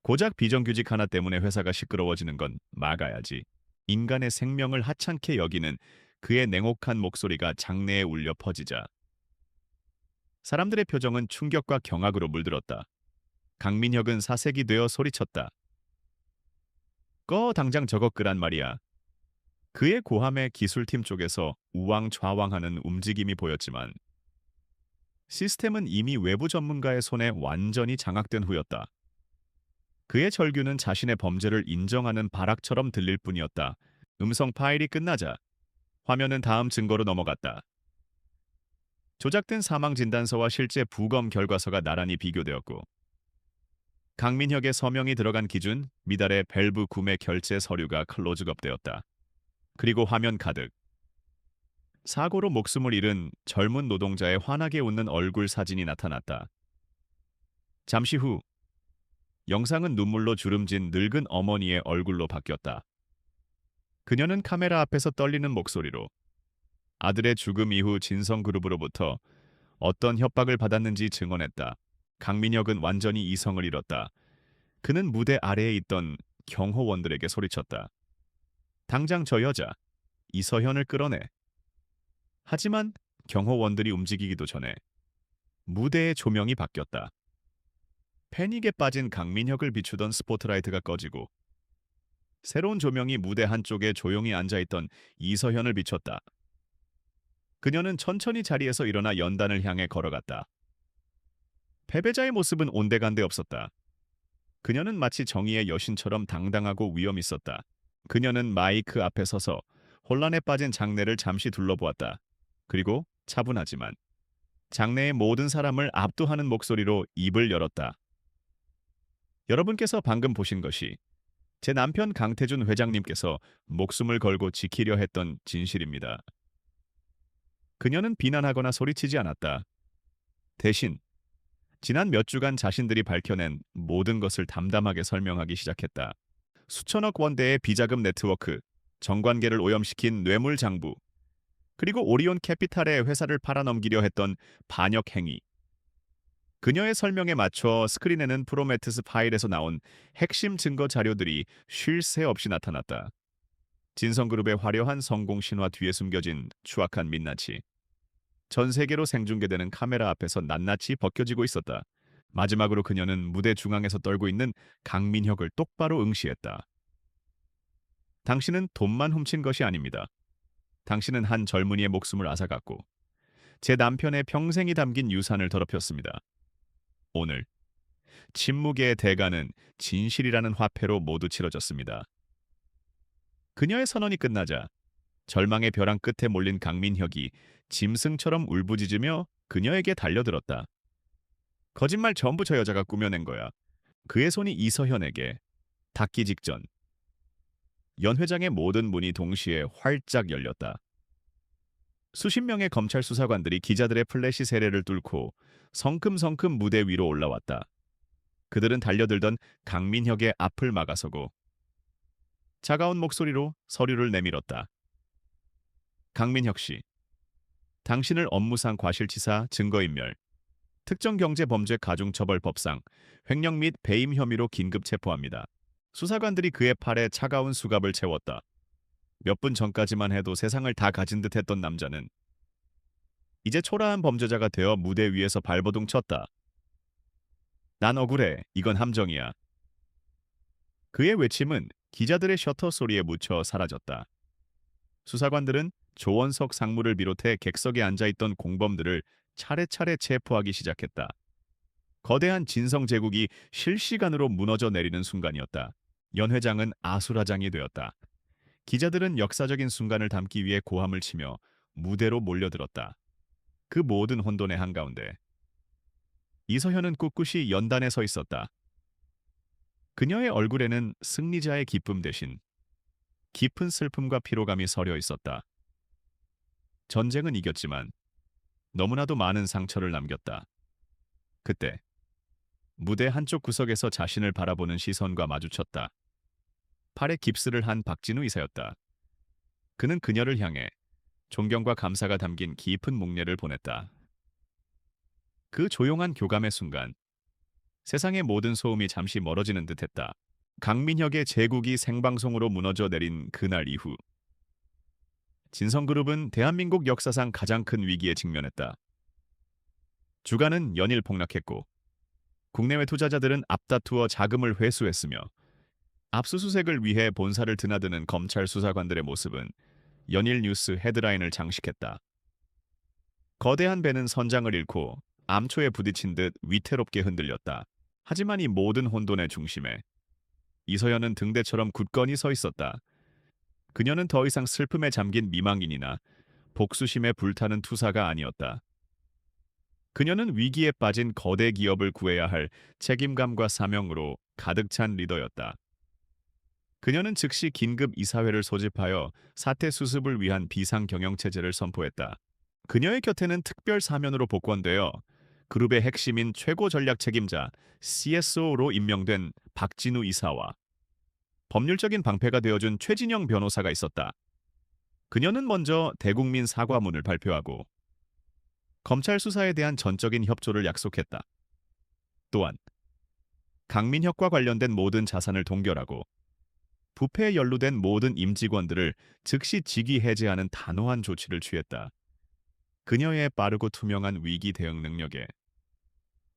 고작 비정규직 하나 때문에 회사가 시끄러워지는 건 막아야지. 인간의 생명을 하찮게 여기는 그의 냉혹한 목소리가 장내에 울려 퍼지자 사람들의 표정은 충격과 경악으로 물들었다. 강민혁은 사색이 되어 소리쳤다. 꺼 당장 저거 끄란 말이야. 그의 고함에 기술팀 쪽에서 우왕좌왕하는 움직임이 보였지만 시스템은 이미 외부 전문가의 손에 완전히 장악된 후였다. 그의 절규는 자신의 범죄를 인정하는 발악처럼 들릴 뿐이었다. 음성 파일이 끝나자 화면은 다음 증거로 넘어갔다. 조작된 사망 진단서와 실제 부검 결과서가 나란히 비교되었고 강민혁의 서명이 들어간 기준 미달의 밸브 구매 결제 서류가 클로즈업되었다. 그리고 화면 가득 사고로 목숨을 잃은 젊은 노동자의 환하게 웃는 얼굴 사진이 나타났다. 잠시 후 영상은 눈물로 주름진 늙은 어머니의 얼굴로 바뀌었다. 그녀는 카메라 앞에서 떨리는 목소리로 아들의 죽음 이후 진성그룹으로부터 어떤 협박을 받았는지 증언했다. 강민혁은 완전히 이성을 잃었다. 그는 무대 아래에 있던 경호원들에게 소리쳤다. 당장 저 여자, 이서현을 끌어내. 하지만 경호원들이 움직이기도 전에 무대의 조명이 바뀌었다. 패닉에 빠진 강민혁을 비추던 스포트라이트가 꺼지고 새로운 조명이 무대 한쪽에 조용히 앉아있던 이서현을 비췄다. 그녀는 천천히 자리에서 일어나 연단을 향해 걸어갔다. 패배자의 모습은 온데간데 없었다. 그녀는 마치 정의의 여신처럼 당당하고 위엄 있었다. 그녀는 마이크 앞에 서서 혼란에 빠진 장내를 잠시 둘러보았다. 그리고 차분하지만 장내의 모든 사람을 압도하는 목소리로 입을 열었다. 여러분께서 방금 보신 것이 제 남편 강태준 회장님께서 목숨을 걸고 지키려 했던 진실입니다. 그녀는 비난하거나 소리치지 않았다. 대신 지난 몇 주간 자신들이 밝혀낸 모든 것을 담담하게 설명하기 시작했다. 수천억 원대의 비자금 네트워크, 정관계를 오염시킨 뇌물 장부, 그리고 오리온 캐피탈의 회사를 팔아넘기려 했던 반역 행위. 그녀의 설명에 맞춰 스크린에는 프로메테스 파일에서 나온 핵심 증거 자료들이 쉴 새 없이 나타났다. 진성그룹의 화려한 성공 신화 뒤에 숨겨진 추악한 민낯이 전 세계로 생중계되는 카메라 앞에서 낱낱이 벗겨지고 있었다. 마지막으로 그녀는 무대 중앙에서 떨고 있는 강민혁을 똑바로 응시했다. 당신은 돈만 훔친 것이 아닙니다. 당신은 한 젊은이의 목숨을 앗아갔고 제 남편의 평생이 담긴 유산을 더럽혔습니다. 오늘 침묵의 대가는 진실이라는 화폐로 모두 치러졌습니다. 그녀의 선언이 끝나자 절망의 벼랑 끝에 몰린 강민혁이 짐승처럼 울부짖으며 그녀에게 달려들었다. 거짓말 전부 저 여자가 꾸며낸 거야. 그의 손이 이서현에게 닿기 직전 연 회장의 모든 문이 동시에 활짝 열렸다. 수십 명의 검찰 수사관들이 기자들의 플래시 세례를 뚫고 성큼성큼 무대 위로 올라왔다. 그들은 달려들던 강민혁의 앞을 막아서고 차가운 목소리로 서류를 내밀었다. 강민혁 씨, 당신을 업무상 과실치사 증거인멸, 특정경제범죄 가중처벌법상 횡령 및 배임 혐의로 긴급 체포합니다. 수사관들이 그의 팔에 차가운 수갑을 채웠다. 몇 분 전까지만 해도 세상을 다 가진 듯 했던 남자는 이제 초라한 범죄자가 되어 무대 위에서 발버둥 쳤다. 난 억울해. 이건 함정이야. 그의 외침은 기자들의 셔터 소리에 묻혀 사라졌다. 수사관들은 조원석 상무를 비롯해 객석에 앉아있던 공범들을 차례차례 체포하기 시작했다. 거대한 진성 제국이 실시간으로 무너져 내리는 순간이었다. 연 회장은 아수라장이 되었다. 기자들은 역사적인 순간을 담기 위해 고함을 치며 무대로 몰려들었다. 그 모든 혼돈의 한가운데 이서현은 꿋꿋이 연단에 서 있었다. 그녀의 얼굴에는 승리자의 기쁨 대신 깊은 슬픔과 피로감이 서려 있었다. 전쟁은 이겼지만 너무나도 많은 상처를 남겼다. 그때 무대 한쪽 구석에서 자신을 바라보는 시선과 마주쳤다. 팔에 깁스를 한 박진우 이사였다. 그는 그녀를 향해 존경과 감사가 담긴 깊은 목례를 보냈다. 그 조용한 교감의 순간 세상의 모든 소음이 잠시 멀어지는 듯했다. 강민혁의 제국이 생방송으로 무너져 내린 그날 이후 진성그룹은 대한민국 역사상 가장 큰 위기에 직면했다. 주가는 연일 폭락했고 국내외 투자자들은 앞다투어 자금을 회수했으며 압수수색을 위해 본사를 드나드는 검찰 수사관들의 모습은 연일 뉴스 헤드라인을 장식했다. 거대한 배는 선장을 잃고 암초에 부딪힌 듯 위태롭게 흔들렸다. 하지만 이 모든 혼돈의 중심에 이서연은 등대처럼 굳건히 서 있었다. 그녀는 더 이상 슬픔에 잠긴 미망인이나 복수심에 불타는 투사가 아니었다. 그녀는 위기에 빠진 거대 기업을 구해야 할 책임감과 사명으로 가득 찬 리더였다. 그녀는 즉시 긴급 이사회를 소집하여 사태 수습을 위한 비상경영체제를 선포했다. 그녀의 곁에는 특별 사면으로 복권되어 그룹의 핵심인 최고 전략 책임자 CSO로 임명된 박진우 이사와 법률적인 방패가 되어준 최진영 변호사가 있었다. 그녀는 먼저 대국민 사과문을 발표하고 검찰 수사에 대한 전적인 협조를 약속했다. 또한 강민혁과 관련된 모든 자산을 동결하고 부패에 연루된 모든 임직원들을 즉시 직위 해제하는 단호한 조치를 취했다. 그녀의 빠르고 투명한 위기 대응 능력에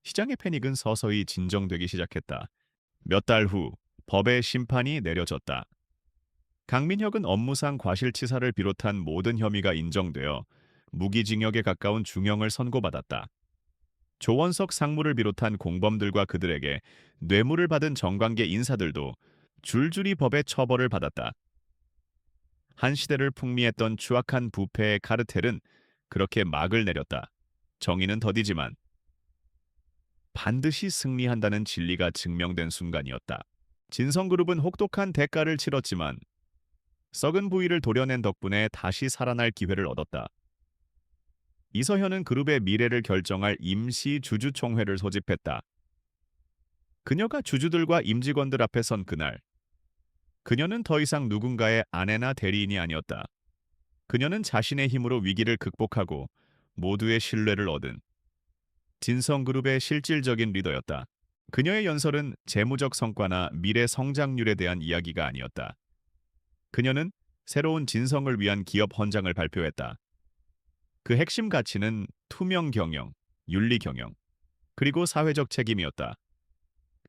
시장의 패닉은 서서히 진정되기 시작했다. 몇 달 후 법의 심판이 내려졌다. 강민혁은 업무상 과실치사를 비롯한 모든 혐의가 인정되어 무기징역에 가까운 중형을 선고받았다. 조원석 상무를 비롯한 공범들과 그들에게 뇌물을 받은 정관계 인사들도 줄줄이 법의 처벌을 받았다. 한 시대를 풍미했던 추악한 부패의 카르텔은 그렇게 막을 내렸다. 정의는 더디지만 반드시 승리한다는 진리가 증명된 순간이었다. 진성그룹은 혹독한 대가를 치렀지만 썩은 부위를 도려낸 덕분에 다시 살아날 기회를 얻었다. 이서현은 그룹의 미래를 결정할 임시 주주총회를 소집했다. 그녀가 주주들과 임직원들 앞에 선 그날, 그녀는 더 이상 누군가의 아내나 대리인이 아니었다. 그녀는 자신의 힘으로 위기를 극복하고 모두의 신뢰를 얻은 진성그룹의 실질적인 리더였다. 그녀의 연설은 재무적 성과나 미래 성장률에 대한 이야기가 아니었다. 그녀는 새로운 진성을 위한 기업 헌장을 발표했다. 그 핵심 가치는 투명 경영, 윤리 경영, 그리고 사회적 책임이었다.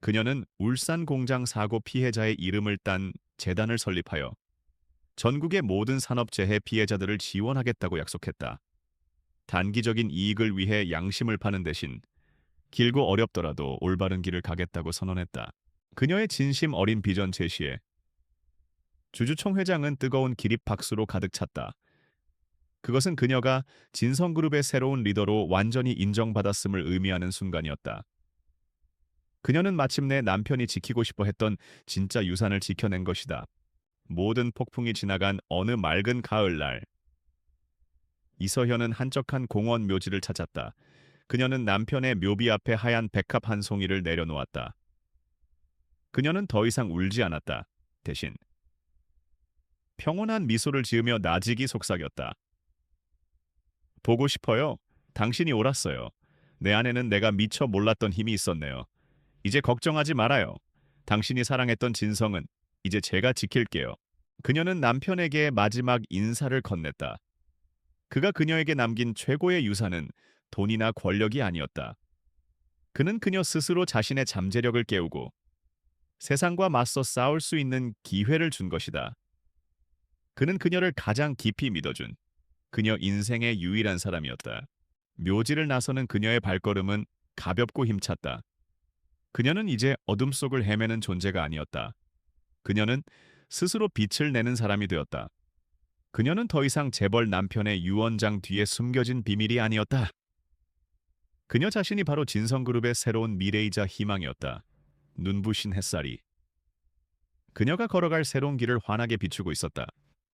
그녀는 울산 공장 사고 피해자의 이름을 딴 재단을 설립하여 전국의 모든 산업재해 피해자들을 지원하겠다고 약속했다. 단기적인 이익을 위해 양심을 파는 대신 길고 어렵더라도 올바른 길을 가겠다고 선언했다. 그녀의 진심 어린 비전 제시에 주주총회장은 뜨거운 기립 박수로 가득 찼다. 그것은 그녀가 진성그룹의 새로운 리더로 완전히 인정받았음을 의미하는 순간이었다. 그녀는 마침내 남편이 지키고 싶어 했던 진짜 유산을 지켜낸 것이다. 모든 폭풍이 지나간 어느 맑은 가을날, 이서현은 한적한 공원 묘지를 찾았다. 그녀는 남편의 묘비 앞에 하얀 백합 한 송이를 내려놓았다. 그녀는 더 이상 울지 않았다. 대신 평온한 미소를 지으며 나직이 속삭였다. 보고 싶어요. 당신이 옳았어요. 내 안에는 내가 미처 몰랐던 힘이 있었네요. 이제 걱정하지 말아요. 당신이 사랑했던 진성은 이제 제가 지킬게요. 그녀는 남편에게 마지막 인사를 건넸다. 그가 그녀에게 남긴 최고의 유산은 돈이나 권력이 아니었다. 그는 그녀 스스로 자신의 잠재력을 깨우고 세상과 맞서 싸울 수 있는 기회를 준 것이다. 그는 그녀를 가장 깊이 믿어준 그녀 인생의 유일한 사람이었다. 묘지를 나서는 그녀의 발걸음은 가볍고 힘찼다. 그녀는 이제 어둠 속을 헤매는 존재가 아니었다. 그녀는 스스로 빛을 내는 사람이 되었다. 그녀는 더 이상 재벌 남편의 유언장 뒤에 숨겨진 비밀이 아니었다. 그녀 자신이 바로 진성그룹의 새로운 미래이자 희망이었다. 눈부신 햇살이 그녀가 걸어갈 새로운 길을 환하게 비추고 있었다.